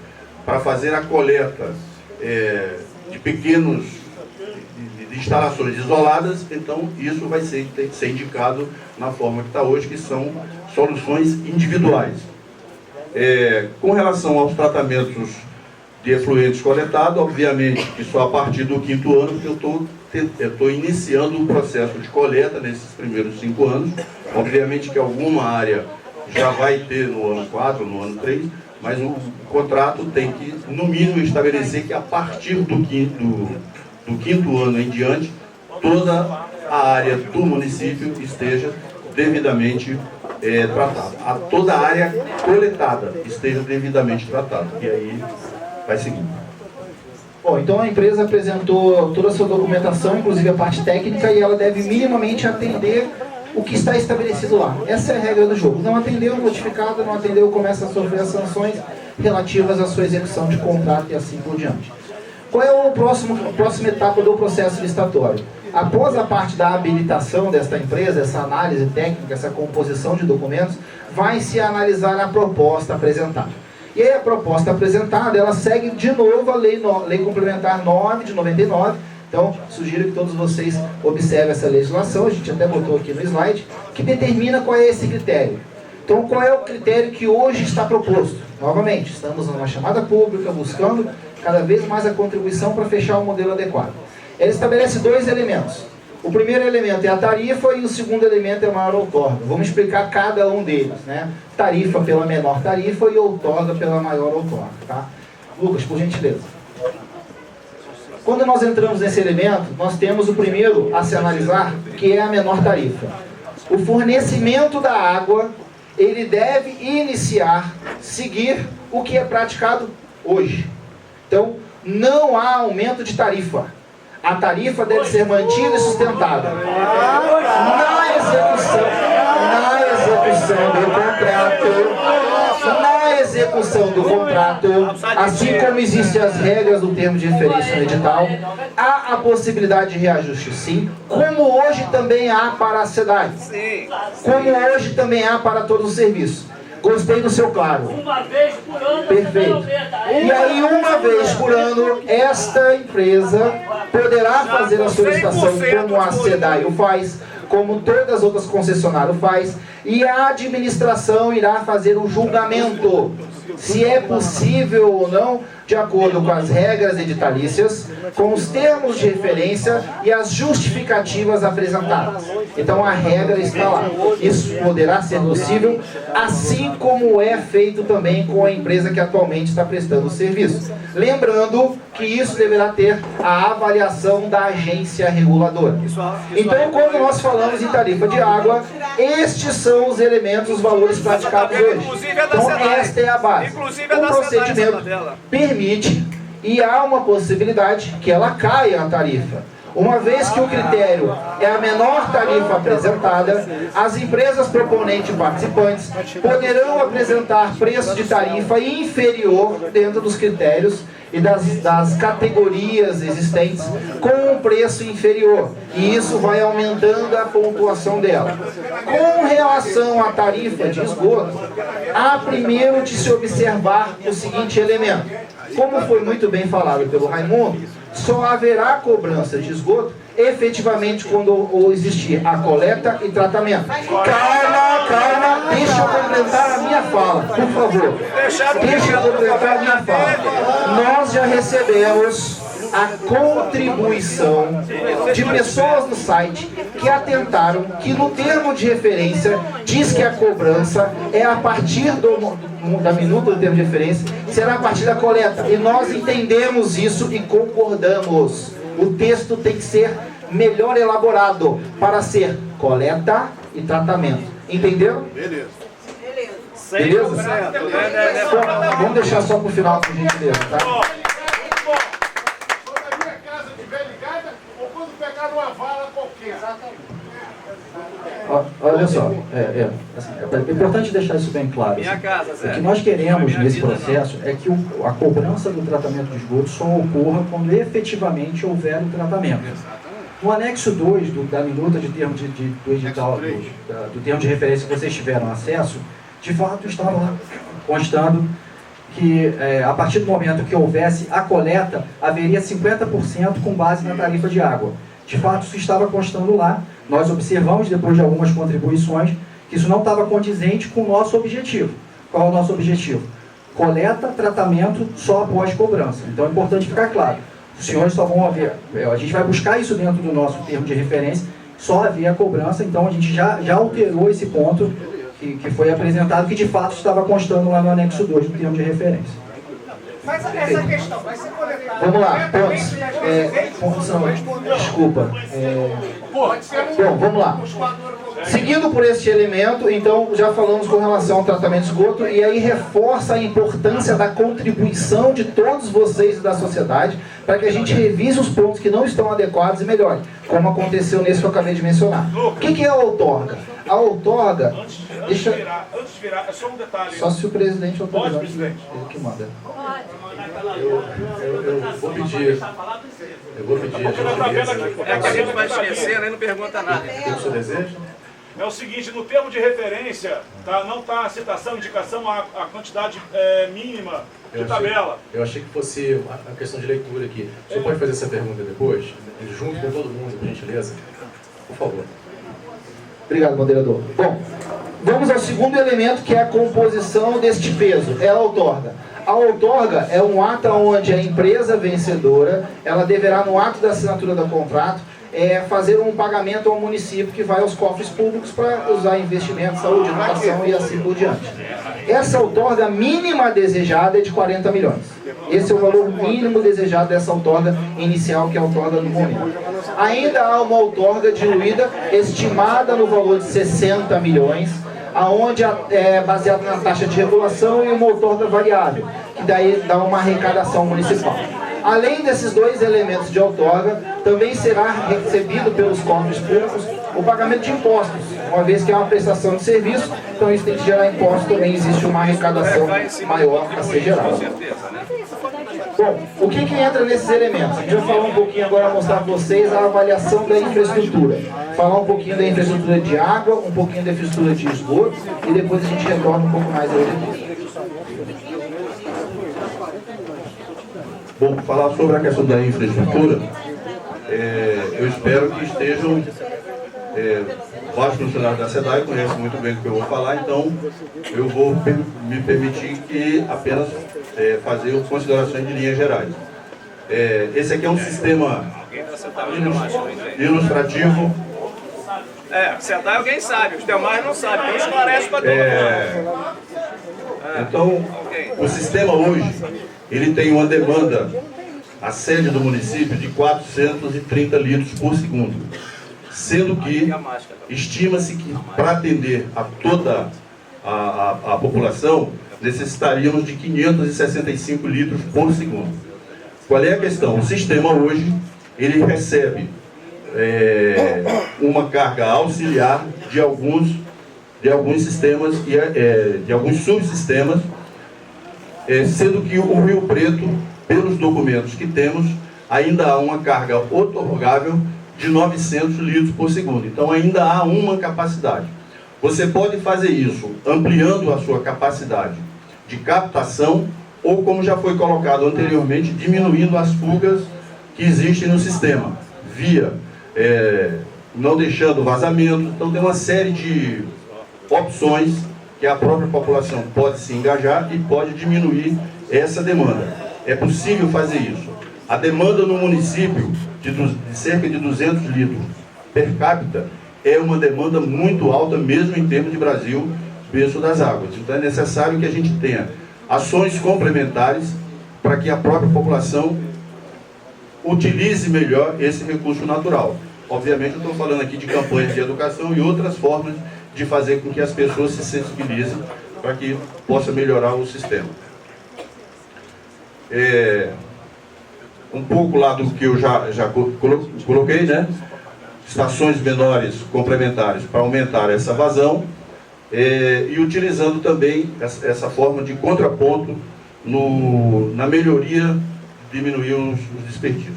para fazer a coleta de pequenos de instalações isoladas, então isso vai ter que ser indicado na forma que está hoje, que são soluções individuais. Com relação aos tratamentos de efluentes coletados, obviamente que só a partir do 5º ano, porque eu estou iniciando o processo de coleta nesses primeiros 5 anos. Obviamente que alguma área já vai ter no ano 4, no ano 3, mas o contrato tem que, no mínimo, estabelecer que a partir do 5º ano em diante, toda a área do município esteja devidamente tratada. Toda a área coletada esteja devidamente tratada. E aí vai seguir. Bom, então a empresa apresentou toda a sua documentação, inclusive a parte técnica, e ela deve minimamente atender o que está estabelecido lá. Essa é a regra do jogo. Não atendeu, notificado, não atendeu, começa a sofrer as sanções relativas à sua execução de contrato e assim por diante. Qual é a próxima etapa do processo licitatório? Após a parte da habilitação desta empresa, essa análise técnica, essa composição de documentos, vai se analisar a proposta apresentada. E aí a proposta apresentada, ela segue de novo a Lei Complementar 9 de 99. Então, sugiro que todos vocês observem essa legislação, a gente até botou aqui no slide, que determina qual é esse critério. Então, qual é o critério que hoje está proposto? Novamente, estamos numa chamada pública, buscando cada vez mais a contribuição para fechar o modelo adequado. Ela estabelece 2 elementos. O primeiro elemento é a tarifa e o segundo elemento é a maior outorga. Vamos explicar cada um deles, né? Tarifa pela menor tarifa e outorga pela maior outorga, tá? Lucas, por gentileza. Quando nós entramos nesse elemento, nós temos o primeiro a se analisar, que é a menor tarifa. O fornecimento da água, ele deve seguir o que é praticado hoje. Então, não há aumento de tarifa. A tarifa deve ser mantida e sustentada. Na execução do contrato, assim como existem as regras do termo de referência no edital, há a possibilidade de reajuste, sim, como hoje também há para a SEDAI, como hoje também há para todos os serviços. Gostei do seu claro. Uma vez por ano. Perfeito. E aí, uma vez por ano, esta empresa poderá fazer a solicitação como a SEDAI o faz, como todas as outras concessionárias o faz, e a administração irá fazer o julgamento se é possível ou não de acordo com as regras editalícias, com os termos de referência e as justificativas apresentadas. Então a regra está lá. Isso poderá ser possível, assim como é feito também com a empresa que atualmente está prestando o serviço. Lembrando que isso deverá ter a avaliação da agência reguladora. Então, quando nós falamos em tarifa de água, estes são os elementos, os valores praticados hoje. Então, esta é a base. O procedimento permite, e há uma possibilidade, que ela caia a tarifa. Uma vez que o critério é a menor tarifa apresentada, as empresas proponentes e participantes poderão apresentar preço de tarifa inferior dentro dos critérios e das categorias existentes com um preço inferior. E isso vai aumentando a pontuação dela. Com relação à tarifa de esgoto, há primeiro de se observar o seguinte elemento. Como foi muito bem falado pelo Raimundo, só haverá cobrança de esgoto efetivamente quando existir a coleta e tratamento. Calma, deixa eu completar a minha fala, por favor. Deixa eu completar a minha fala. Nós já recebemos a contribuição de pessoas no site que atentaram que no termo de referência diz que a cobrança é a partir da minuta do termo de referência, será a partir da coleta. E nós entendemos isso e concordamos. O texto tem que ser melhor elaborado para ser coleta e tratamento. Entenderam? Beleza. Beleza? Bom, vamos deixar só para o final, por gentileza, tá? Olha só, é importante deixar isso bem claro. Assim, o que nós queremos nesse processo é que a cobrança do tratamento de esgoto só ocorra quando efetivamente houver o tratamento. No anexo 2 da minuta de termo do edital, do termo de referência que vocês tiveram acesso, de fato estava lá constando que a partir do momento que houvesse a coleta, haveria 50% com base na tarifa de água. De fato, isso estava constando lá. Nós observamos, depois de algumas contribuições, que isso não estava condizente com o nosso objetivo. Qual é o nosso objetivo? Coleta, tratamento, só após cobrança. Então é importante ficar claro. Os senhores só vão haver... A gente vai buscar isso dentro do nosso termo de referência, só haver a cobrança. Então a gente já alterou esse ponto que foi apresentado, que de fato estava constando lá no anexo 2 do termo de referência. Mas essa questão vai ser coletada. Vamos lá, pontos são. Desculpa. Bom, vamos lá. Seguindo por este elemento, então já falamos com relação ao tratamento de esgoto, e aí reforça a importância da contribuição de todos vocês e da sociedade para que a gente revise os pontos que não estão adequados e melhore, como aconteceu nesse que eu acabei de mencionar. O que é a outorga? A outorga... Antes de virar, é só um detalhe. Só se o presidente autorizar. Pode, presidente. Ele que manda. Eu vou pedir. É que a gente vai esquecer, né? Não pergunta nada. O que o senhor deseja? É o seguinte, no termo de referência, não está a citação, indicação, a quantidade mínima de tabela. Eu achei que fosse a questão de leitura aqui. O senhor pode fazer essa pergunta depois, junto com todo mundo, por gentileza? Por favor. Obrigado, moderador. Bom, vamos ao segundo elemento, que é a composição deste peso. É a outorga. A outorga é um ato onde a empresa vencedora, ela deverá, no ato da assinatura do contrato, fazer um pagamento ao município que vai aos cofres públicos para usar investimento, saúde, educação e assim por diante. Essa outorga mínima desejada é de 40 milhões. Esse é o valor mínimo desejado dessa outorga inicial, que é a outorga do momento. Ainda há uma outorga diluída, estimada no valor de 60 milhões, aonde é baseado na taxa de regulação, e uma outorga variável, que daí dá uma arrecadação municipal. Além desses dois elementos de outorga, também será recebido pelos cofres públicos o pagamento de impostos, uma vez que é uma prestação de serviço, então isso tem que gerar impostos, também existe uma arrecadação maior a ser gerada. Bom, o que entra nesses elementos? A gente vai falar um pouquinho agora, mostrar para vocês a avaliação da infraestrutura. Falar um pouquinho da infraestrutura de água, um pouquinho da infraestrutura de esgoto, e depois a gente retorna um pouco mais ao editor. Bom, falar sobre a questão da infraestrutura, eu espero que estejam vários funcionários da SEDAI, conhecem muito bem o que eu vou falar, então eu vou me permitir que apenas fazer considerações de linhas gerais. Esse aqui é um sistema ilustrativo. Sentar alguém sabe, os demais não sabem, então esclarece para todo mundo. Então, o sistema hoje, ele tem uma demanda, a sede do município, de 430 litros por segundo. Sendo que estima-se que para atender a toda a população, necessitaríamos de 565 litros por segundo. Qual é a questão? O sistema hoje, ele recebe uma carga auxiliar de alguns sistemas, de alguns subsistemas, sendo que o Rio Preto, pelos documentos que temos, ainda há uma carga outorgável de 900 litros por segundo. Então ainda há uma capacidade. Você pode fazer isso ampliando a sua capacidade de captação ou, como já foi colocado anteriormente, diminuindo as fugas que existem no sistema, via não deixando vazamento. Então tem uma série de opções que a própria população pode se engajar e pode diminuir essa demanda. É possível fazer isso. A demanda no município de cerca de 200 litros per capita é uma demanda muito alta, mesmo em termos de Brasil, berço das águas. Então é necessário que a gente tenha ações complementares para que a própria população utilize melhor esse recurso natural. Obviamente eu estou falando aqui de campanhas de educação e outras formas de fazer com que as pessoas se sensibilizem para que possa melhorar o sistema. Um pouco lá do que eu já coloquei, né? Estações menores complementares para aumentar essa vazão e utilizando também essa forma de contraponto na melhoria, diminuir os desperdícios.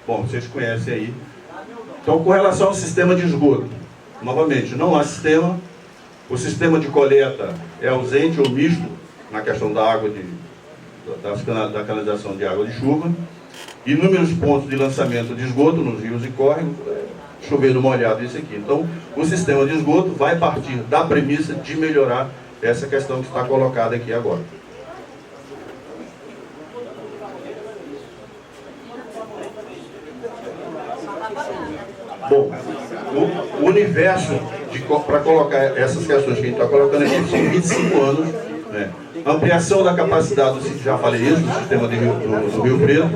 Bom, vocês conhecem aí. Então, com relação ao sistema de esgoto, novamente, não há sistema. O sistema de coleta é ausente ou misto na questão da água da canalização de água de chuva. Inúmeros pontos de lançamento de esgoto nos rios e córregos, chovendo molhado isso aqui. Então, o sistema de esgoto vai partir da premissa de melhorar essa questão que está colocada aqui agora. Bom, o universo para colocar essas questões que a gente está colocando aqui são 25 anos, né? Ampliação da capacidade, já falei isso, do sistema do Rio Preto,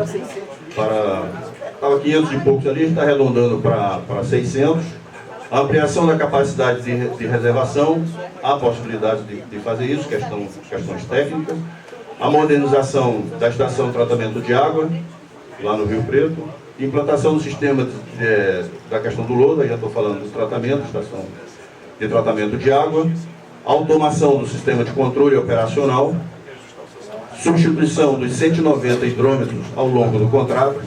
estava 500 e poucos ali, a gente está arredondando para 600. A ampliação da capacidade de reservação, há possibilidade de fazer isso, questões técnicas. A modernização da estação de tratamento de água, lá no Rio Preto. Implantação do sistema da questão do lodo, aí já estou falando do tratamento, estação de tratamento de água. Automação do sistema de controle operacional. Substituição dos 190 hidrômetros ao longo do contrato.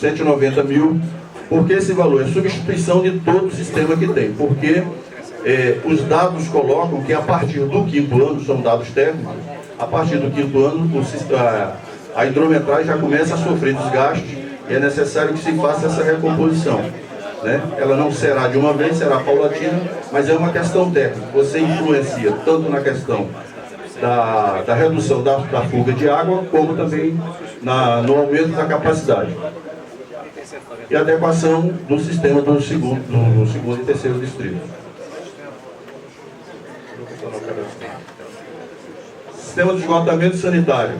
190 mil. Por que esse valor? É substituição de todo o sistema que tem. Porque os dados colocam que a partir do 5º ano, são dados técnicos, a partir do 5º ano, a hidrometragem já começa a sofrer desgaste e é necessário que se faça essa recomposição, né? Ela não será de uma vez, será paulatina, mas é uma questão técnica. Você influencia tanto na questão da redução da fuga de água, como também no aumento da capacidade. E adequação do sistema do segundo e terceiro distrito. Sistema de esgotamento sanitário.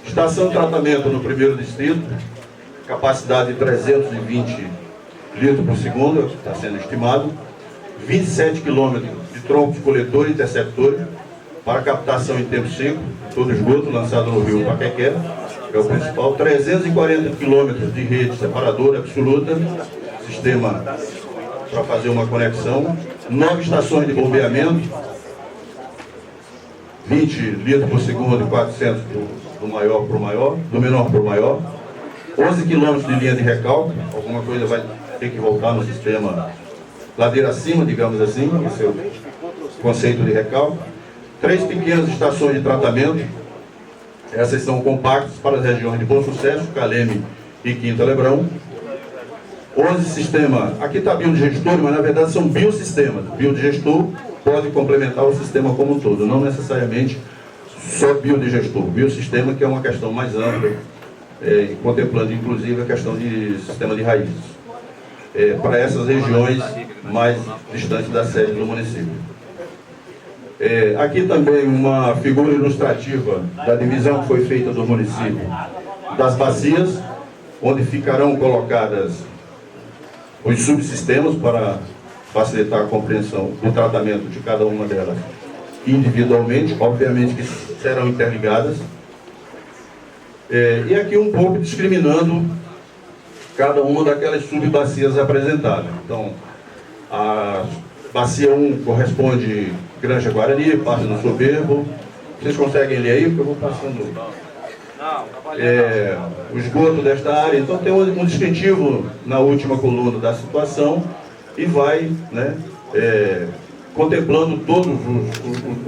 Estação de tratamento no 1º distrito, capacidade de 320 litros por segundo, está sendo estimado. 27 quilômetros de troncos coletores e interceptores para captação em tempo seco, todo esgoto lançado no rio Paquequé, é o principal. 340 quilômetros de rede separadora absoluta, sistema para fazer uma conexão. 9 estações de bombeamento, 20 litros por segundo e 400 do maior para o maior, do menor para o maior. 11 quilômetros de linha de recalque, alguma coisa vai ter que voltar no sistema ladeira acima, digamos assim, esse é o conceito de recalque. 3 pequenas estações de tratamento, essas são compactas para as regiões de Bom Sucesso, Caleme e Quinta Lebrão. 11 sistemas, aqui está biodigestor, mas na verdade são biosistemas. Biodigestor pode complementar o sistema como um todo, não necessariamente só biodigestor. Biosistema, que é uma questão mais ampla, contemplando inclusive a questão de sistema de raízes, para essas regiões mais distantes da sede do município. Aqui também uma figura ilustrativa da divisão que foi feita do município das bacias, onde ficarão colocadas os subsistemas para facilitar a compreensão do tratamento de cada uma delas individualmente, obviamente que serão interligadas. E aqui um pouco discriminando cada uma daquelas subbacias apresentadas. Então, a bacia 1 corresponde Granja Guarani, parte do Soberbo. Vocês conseguem ler aí? Porque eu vou passando. O esgoto desta área. Então tem um distintivo na última coluna da situação e vai, né, contemplando todos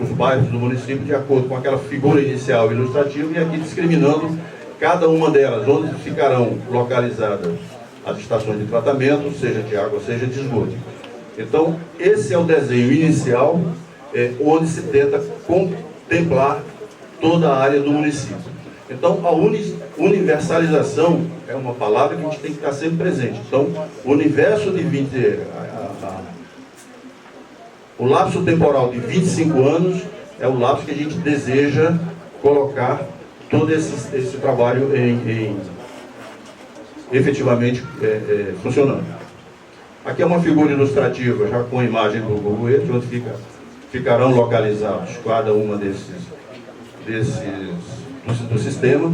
os bairros do município de acordo com aquela figura inicial ilustrativa, e aqui discriminando cada uma delas, onde ficarão localizadas as estações de tratamento, seja de água, seja de esgoto. Então, esse é o desenho inicial, onde se tenta contemplar toda a área do município. Então, a universalização é uma palavra que a gente tem que estar sempre presente. Então, o universo de 20... o lapso temporal de 25 anos é o lapso que a gente deseja colocar todo esse trabalho efetivamente funcionando. Aqui é uma figura ilustrativa, já com a imagem do Google Earth, onde ficarão localizados cada uma do sistema,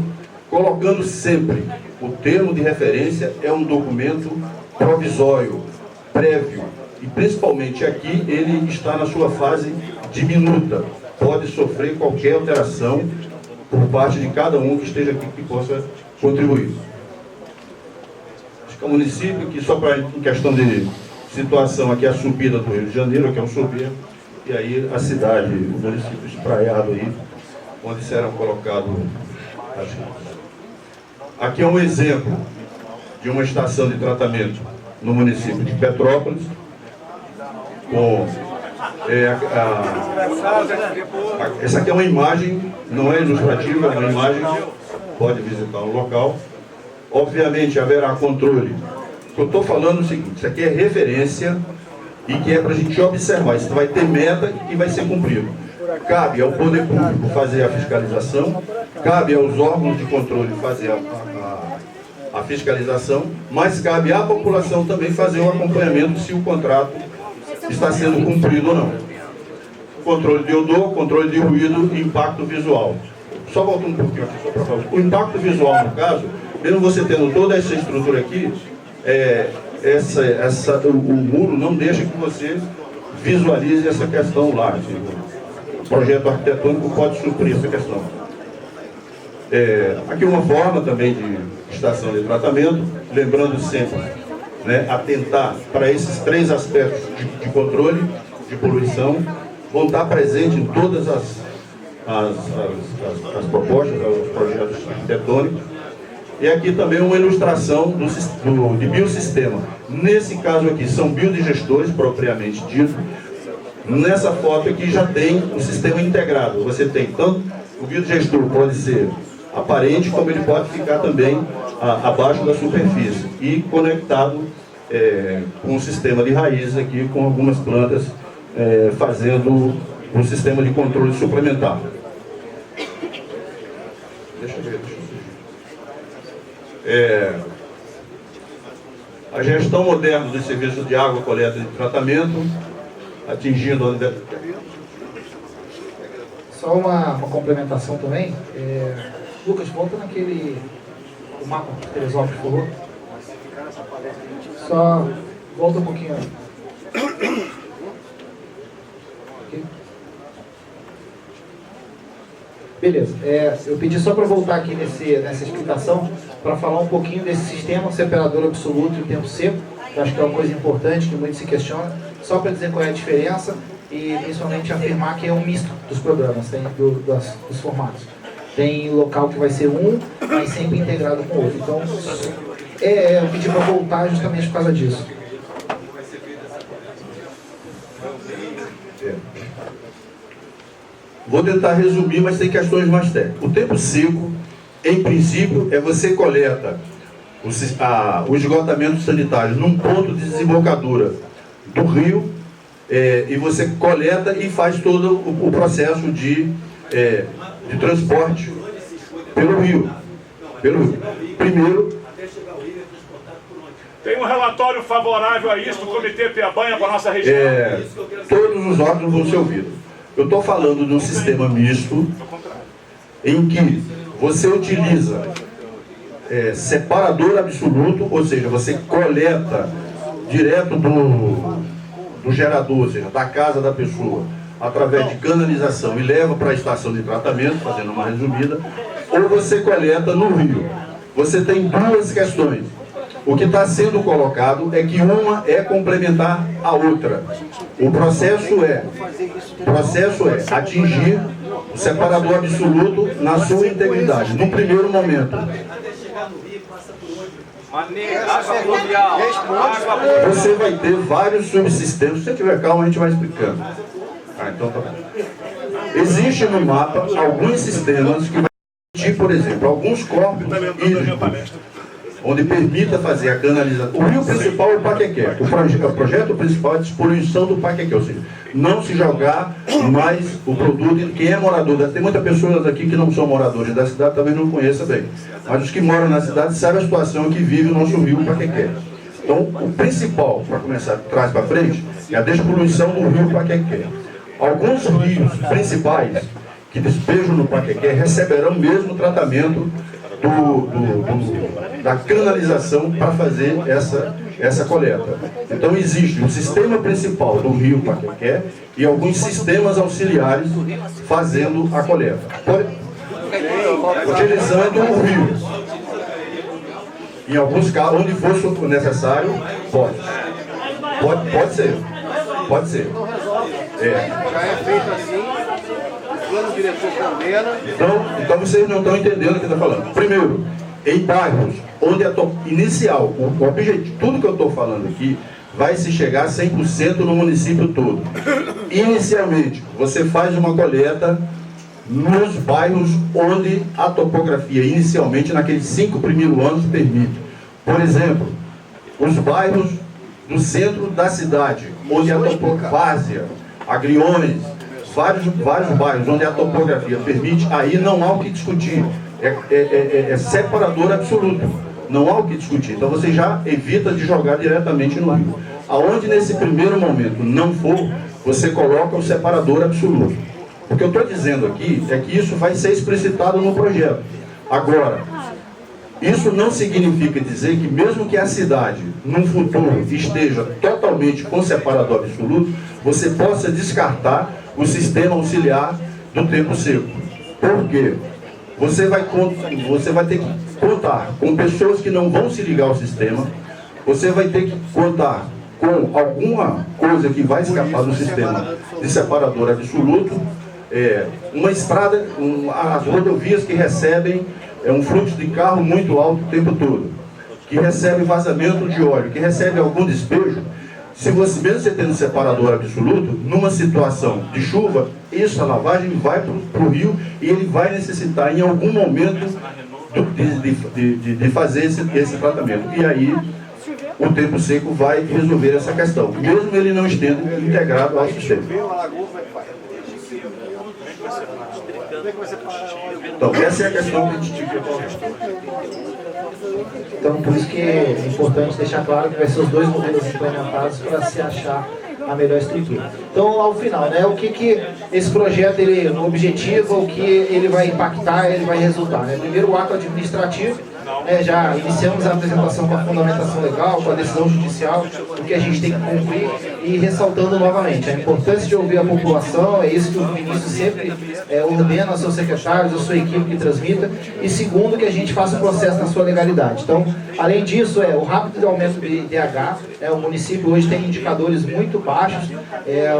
colocando sempre o termo de referência é um documento provisório, prévio, e principalmente aqui ele está na sua fase diminuta, pode sofrer qualquer alteração por parte de cada um que esteja aqui que possa contribuir. Acho que é um município que, só para em questão de situação, aqui é a subida do Rio de Janeiro, que é um soberbo, e aí a cidade, o município espraiado aí, onde serão colocados as redes. Aqui é um exemplo de uma estação de tratamento no município de Petrópolis, com essa aqui é uma imagem, não é ilustrativa, é uma imagem, pode visitar o local. Obviamente haverá controle. Eu estou falando o seguinte, isso aqui é referência e que é para a gente observar, isso vai ter meta e que vai ser cumprido. Cabe ao poder público fazer a fiscalização, cabe aos órgãos de controle fazer a fiscalização, mas cabe à população também fazer o acompanhamento se o contrato está sendo cumprido ou não. Controle de odor, controle de ruído e impacto visual. Só volta um pouquinho aqui, só para falar. O impacto visual, no caso, mesmo você tendo toda essa estrutura aqui, o muro não deixa que você visualize essa questão lá. O projeto arquitetônico pode suprir essa questão. Aqui uma forma também de estação de tratamento, lembrando sempre, né, atentar para esses 3 aspectos de controle, de poluição, vão estar presentes em todas as propostas, os projetos arquitetônicos. E aqui também uma ilustração de biosistema. Nesse caso aqui, são biodigestores propriamente dito. Nessa foto aqui já tem o sistema integrado. Você tem tanto o biodigestor pode ser aparente, como ele pode ficar também abaixo da superfície e conectado com um sistema de raízes aqui, com algumas plantas fazendo um sistema de controle suplementar. Deixa eu ver. A gestão moderna dos serviços de água, coleta e tratamento, atingindo... Só uma complementação também. Lucas, volta o mapa que o Teresópolis falou. Só volta um pouquinho. Okay. Beleza. Eu pedi só para voltar aqui nessa explicação, para falar um pouquinho desse sistema separador absoluto e tempo seco, que acho que é uma coisa importante, que muito se questiona, só para dizer qual é a diferença e principalmente afirmar que é um misto dos programas, tem dos formatos. Tem local que vai ser um, mas sempre integrado com o outro. Então, eu pedi para voltar justamente por causa disso. Vou tentar resumir, mas tem questões mais técnicas. O tempo seco, em princípio, é você coleta o esgotamento sanitário num ponto de desembocadura do rio, e você coleta e faz todo o processo de transporte pelo rio. Primeiro, tem um relatório favorável a isso do Comitê Piabanha para a nossa região? Todos os órgãos vão ser ouvidos. Eu estou falando de um sistema misto em que você utiliza separador absoluto, ou seja, você coleta direto do gerador, ou seja, da casa da pessoa, através de canalização e leva para a estação de tratamento, fazendo uma resumida, ou você coleta no rio. Você tem duas questões. O que está sendo colocado é que uma é complementar a outra. O processo é atingir o separador absoluto na sua integridade, no primeiro momento. Você vai ter vários subsistemas. Se você tiver calma, a gente vai explicando. Então tá bom. Existe no mapa alguns sistemas que vai permitir, por exemplo, alguns corpos hídricos, onde permita fazer a canalização. O rio principal é o Paquequé. O projeto principal é a despoluição do Paquequé, ou seja, não se jogar mais o produto. Quem é morador, tem muitas pessoas aqui que não são moradores da cidade, talvez não conheça bem, mas os que moram na cidade sabem a situação que vive o nosso rio Paquequé. Então, o principal, para começar de trás para frente, é a despoluição do rio Paquequé. Alguns rios principais que despejam no Paquequé receberão mesmo tratamento da canalização para fazer essa coleta. Então existe o sistema principal do rio Paquequé e alguns sistemas auxiliares fazendo a coleta. Utilizando o rio. Em alguns casos, onde for necessário, pode ser. Pode ser. Já é feito assim. Plano diretor também. Então vocês não estão entendendo o que está falando. Primeiro, em bairros onde inicial, o objetivo, tudo que eu estou falando aqui, vai se chegar a 100% no município todo. Inicialmente, você faz uma coleta nos bairros onde a topografia, inicialmente, naqueles 5 primeiros anos, permite. Por exemplo, os bairros do centro da cidade, onde a topografia, Agriões, vários bairros onde a topografia permite, aí não há o que discutir. É separador absoluto. Não há o que discutir. Então você já evita de jogar diretamente no rio. Aonde nesse primeiro momento não for, você coloca o separador absoluto. O que eu estou dizendo aqui é que isso vai ser explicitado no projeto. Agora, isso não significa dizer que mesmo que a cidade, num futuro, esteja totalmente com separador absoluto, você possa descartar o sistema auxiliar do tempo seco. Por quê? Você vai ter que contar com pessoas que não vão se ligar ao sistema, você vai ter que contar com alguma coisa que vai escapar do sistema de separador absoluto, uma estrada, as rodovias que recebem um fluxo de carro muito alto o tempo todo, que recebe vazamento de óleo, que recebe algum despejo. Se você, mesmo você tendo separador absoluto, numa situação de chuva, a lavagem vai para o rio e ele vai necessitar em algum momento de fazer esse tratamento. E aí o tempo seco vai resolver essa questão, mesmo ele não estando integrado ao sistema. Então, essa é a questão que a gente tinha que falar. Então, por isso que é importante deixar claro que vai ser os dois modelos implementados para se achar a melhor estrutura. Então, ao final, né, o que esse projeto, o objetivo, o que ele vai impactar, ele vai resultar. Né? Primeiro, o ato administrativo, já iniciamos a apresentação com a fundamentação legal, com a decisão judicial, o que a gente tem que cumprir, e ressaltando novamente a importância de ouvir a população, é isso que o ministro sempre ordena aos seus secretários, à sua equipe que transmita, e segundo, que a gente faça o processo na sua legalidade. Então, além disso, o rápido aumento do IDH, o município hoje tem indicadores muito baixos,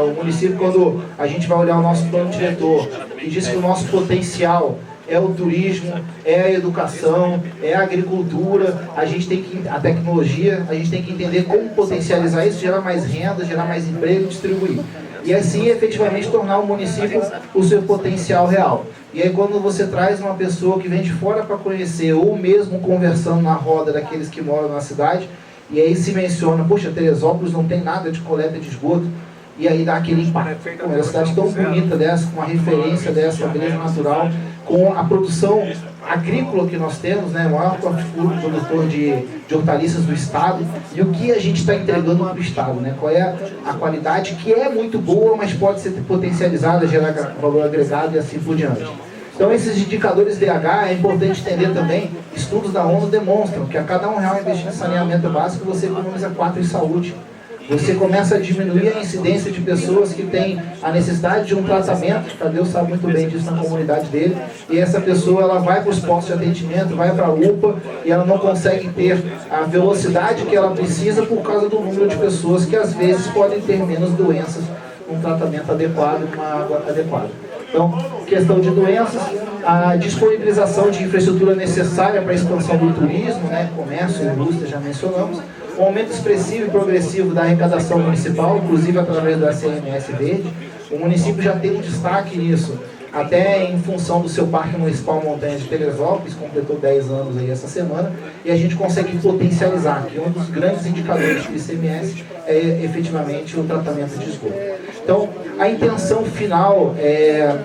o município, quando a gente vai olhar o nosso plano diretor, e diz que o nosso potencial é o turismo, é a educação, é a agricultura, a tecnologia, a gente tem que entender como potencializar isso, gerar mais renda, gerar mais emprego e distribuir. e assim efetivamente tornar o município o seu potencial real. E aí quando você traz uma pessoa que vem de fora para conhecer, ou mesmo conversando na roda daqueles que moram na cidade, e aí se menciona, poxa, Teresópolis não tem nada de coleta de esgoto, e aí dá aquele impacto. Com uma cidade tão bonita dessa, com uma referência dessa, uma beleza natural, com a produção agrícola que nós temos, né, o maior produtor de hortaliças do estado, e o que a gente está entregando para o estado, né, qual é a qualidade que é muito boa, mas pode ser potencializada, gerar valor agregado e assim por diante. Então esses indicadores DH é importante entender também, estudos da ONU demonstram que a cada R$1 investido em saneamento básico você economiza 4 em saúde. Você começa a diminuir a incidência de pessoas que têm a necessidade de um tratamento, que Tadeu sabe muito bem disso na comunidade dele, e essa pessoa ela vai para os postos de atendimento, vai para a UPA, e ela não consegue ter a velocidade que ela precisa por causa do número de pessoas que às vezes podem ter menos doenças, um tratamento adequado, uma água adequada. Então, questão de doenças, a disponibilização de infraestrutura necessária para a expansão do turismo, né, comércio, indústria, já mencionamos, um aumento expressivo e progressivo da arrecadação municipal, inclusive através da CMS Verde. O município já tem um destaque nisso, até em função do seu Parque Municipal Montanhas de Teresópolis, completou 10 anos aí essa semana, e a gente consegue potencializar, que um dos grandes indicadores do ICMS é efetivamente o tratamento de esgoto. Então, a intenção final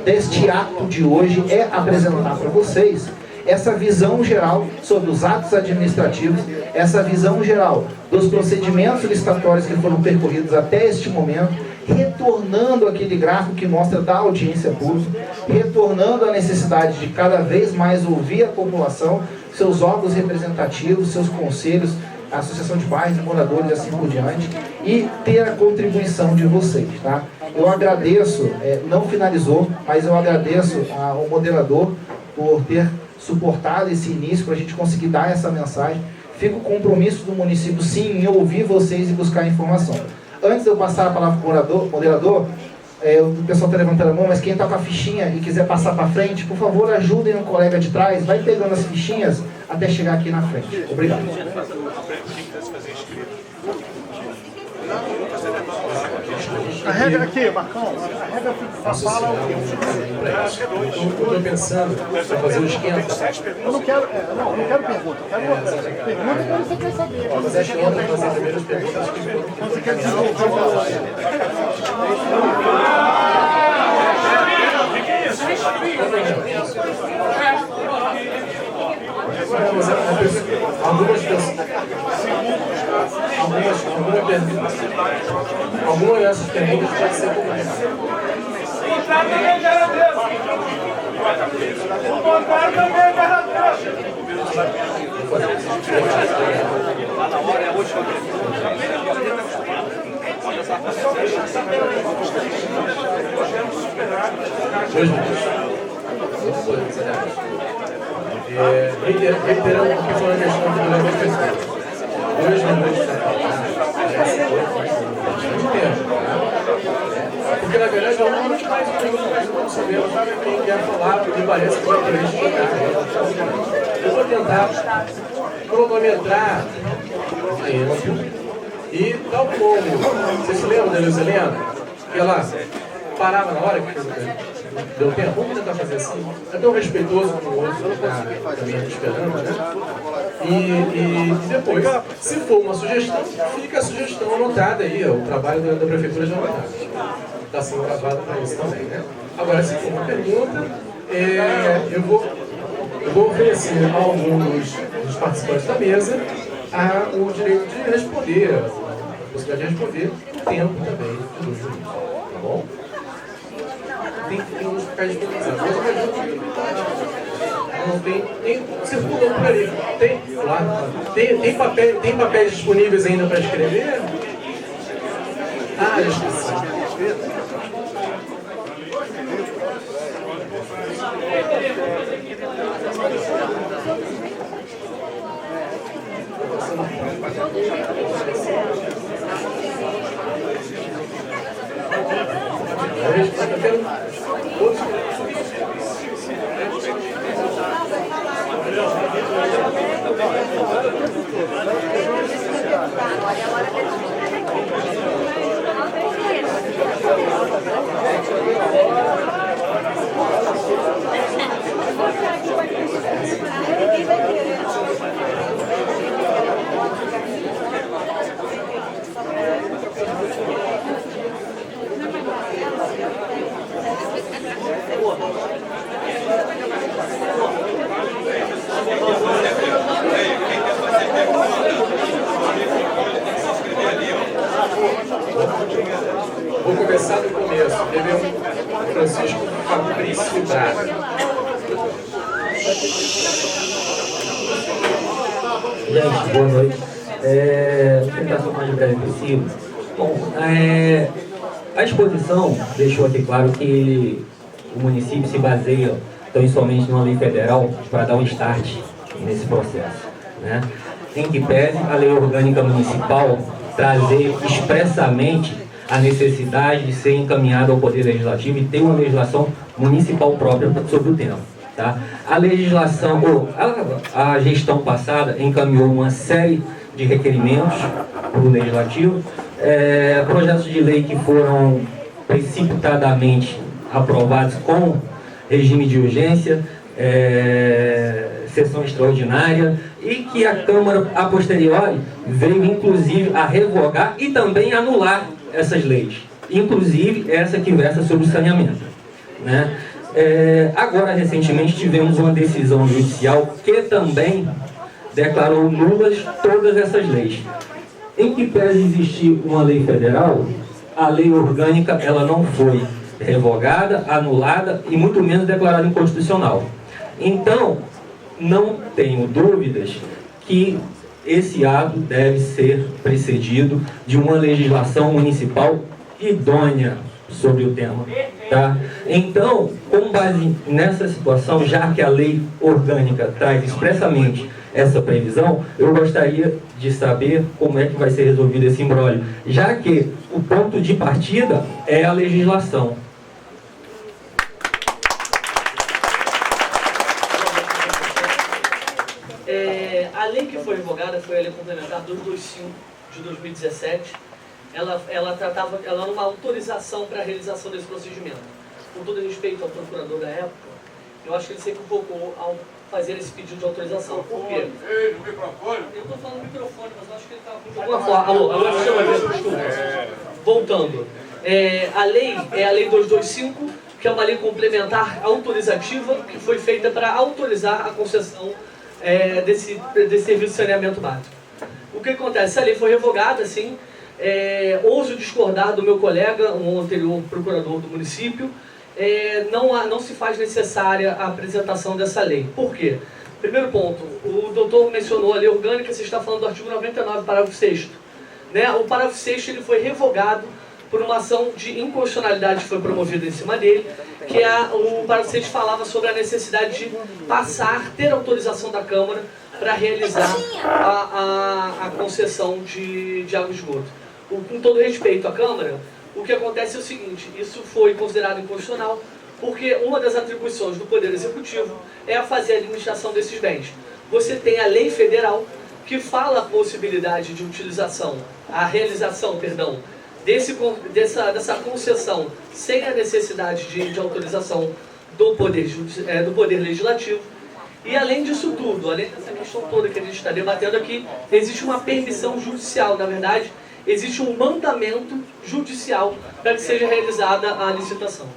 deste ato de hoje é apresentar para vocês essa visão geral sobre os atos administrativos, essa visão geral dos procedimentos licitatórios que foram percorridos até este momento, retornando aquele gráfico que mostra da audiência pública, retornando a necessidade de cada vez mais ouvir a população, seus órgãos representativos, seus conselhos, a associação de bairros, moradores e assim por diante, e ter a contribuição de vocês, tá? Eu agradeço, não finalizou, mas eu agradeço ao moderador por ter suportado esse início para a gente conseguir dar essa mensagem. Fica o compromisso do município, sim, em ouvir vocês e buscar informação. Antes de eu passar a palavra para o moderador, o pessoal está levantando a mão, mas quem está com a fichinha e quiser passar para frente, por favor, ajudem o colega de trás, vai pegando as fichinhas até chegar aqui na frente. Obrigado. Carrega aqui, Marcão. Carrega a fala. Eu estou pensando em fazer um esquema. Eu não quero, não quero pergunta. Eu quero pergunta quando você quer saber. Você acha que eu vou fazer as primeiras perguntas? Quando você quer desenvolver algumas dessas perguntas podem ser comuns. O contrário também é verdadeiro. O contrário também é verdadeiro. Lá na hora é a última reiterando o que foi a questão do Guilherme Pessoa. 2 minutos para falar, parece bastante tempo, né? Porque na verdade é um dos mais importantes, não sabemos quem quer falar, porque parece que vai querer chegar. Eu vou tentar cronometrar o tempo e, tal como vocês se lembram da Luiz Helena, que ela parava na hora que deu tempo, vamos tentar fazer assim, é tão respeitoso com o outro que está também esperando, né? E depois, se for uma sugestão, fica a sugestão anotada aí, o trabalho da prefeitura já anotado. Está sendo gravado para isso também, né? Agora, se for uma pergunta, eu vou oferecer a alguns dos participantes da mesa o direito de responder, a possibilidade de responder o tempo também de 2 minutos, tá bom? Tem uns papéis disponibilizados, não tem circulando por ali. Tem papéis disponíveis ainda para escrever? Ah, eu esqueci. Vou começar do começo. Teve um Francisco Fabrício Braga. Gente, boa noite. Vou tentar ser o mais breve possível. Bom, a exposição deixou aqui claro que o município se baseia tão somente numa lei federal para dar um start nesse processo, né? Em que pese a lei orgânica municipal trazer expressamente a necessidade de ser encaminhada ao Poder Legislativo e ter uma legislação municipal própria sobre o tema. Tá? A legislação, a gestão passada encaminhou uma série de requerimentos para o Legislativo, projetos de lei que foram precipitadamente aprovados com regime de urgência, sessão extraordinária, e que a Câmara, a posteriori, veio inclusive a revogar e também anular essas leis, inclusive essa que versa sobre o saneamento, né? Agora, recentemente, tivemos uma decisão judicial que também declarou nulas todas essas leis. Em que pese existir uma lei federal, a lei orgânica ela não foi revogada, anulada e muito menos declarada inconstitucional. Então, não tenho dúvidas que esse ato deve ser precedido de uma legislação municipal idônea sobre o tema. Tá? Então, com base nessa situação, já que a lei orgânica traz expressamente essa previsão, eu gostaria de saber como é que vai ser resolvido esse imbróglio, já que o ponto de partida é a legislação. A lei que foi revogada foi a Lei Complementar 225 de 2017. Ela era uma autorização para a realização desse procedimento. Com todo respeito ao procurador da época, eu acho que ele se equivocou ao fazer esse pedido de autorização. Por quê? Eu estou falando no microfone, mas eu acho que ele está de alguma forma. Alô, chama a desculpa. Voltando. A lei é a Lei 225, que é uma lei complementar autorizativa que foi feita para autorizar a concessão desse serviço de saneamento básico. O que acontece? Essa lei foi revogada, sim. Ouso discordar do meu colega, um anterior procurador do município. Não se faz necessária a apresentação dessa lei. Por quê? Primeiro ponto, o doutor mencionou a lei orgânica, você está falando do artigo 99, parágrafo 6º. Né? O parágrafo 6º ele foi revogado por uma ação de inconstitucionalidade que foi promovida em cima dele, que o parágrafo 6 falava sobre a necessidade de ter autorização da Câmara para realizar a concessão de água e esgoto. Com todo respeito à Câmara, o que acontece é o seguinte: isso foi considerado inconstitucional porque uma das atribuições do Poder Executivo é a fazer a administração desses bens. Você tem a lei federal que fala a possibilidade de utilização, a realização, perdão, dessa concessão sem a necessidade de autorização do Poder Legislativo. E além disso tudo, além dessa questão toda que a gente está debatendo aqui, existe uma permissão judicial, na verdade, existe um mandamento judicial para que seja realizada a licitação.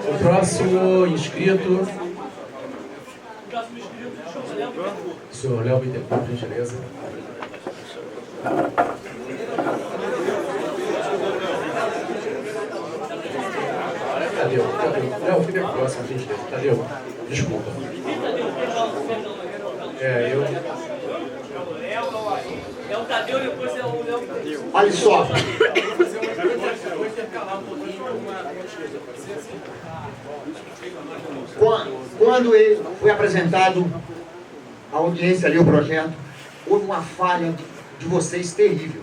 O próximo inscrito, senhor Léo Bittencourt, por gentileza. Tadeu, Léo, fica próximo, por gentileza. Tadeu, desculpa. É o Tadeu, depois é o Léo. Olha só. Quando ele foi apresentado à audiência ali, o projeto, houve uma falha de vocês terrível.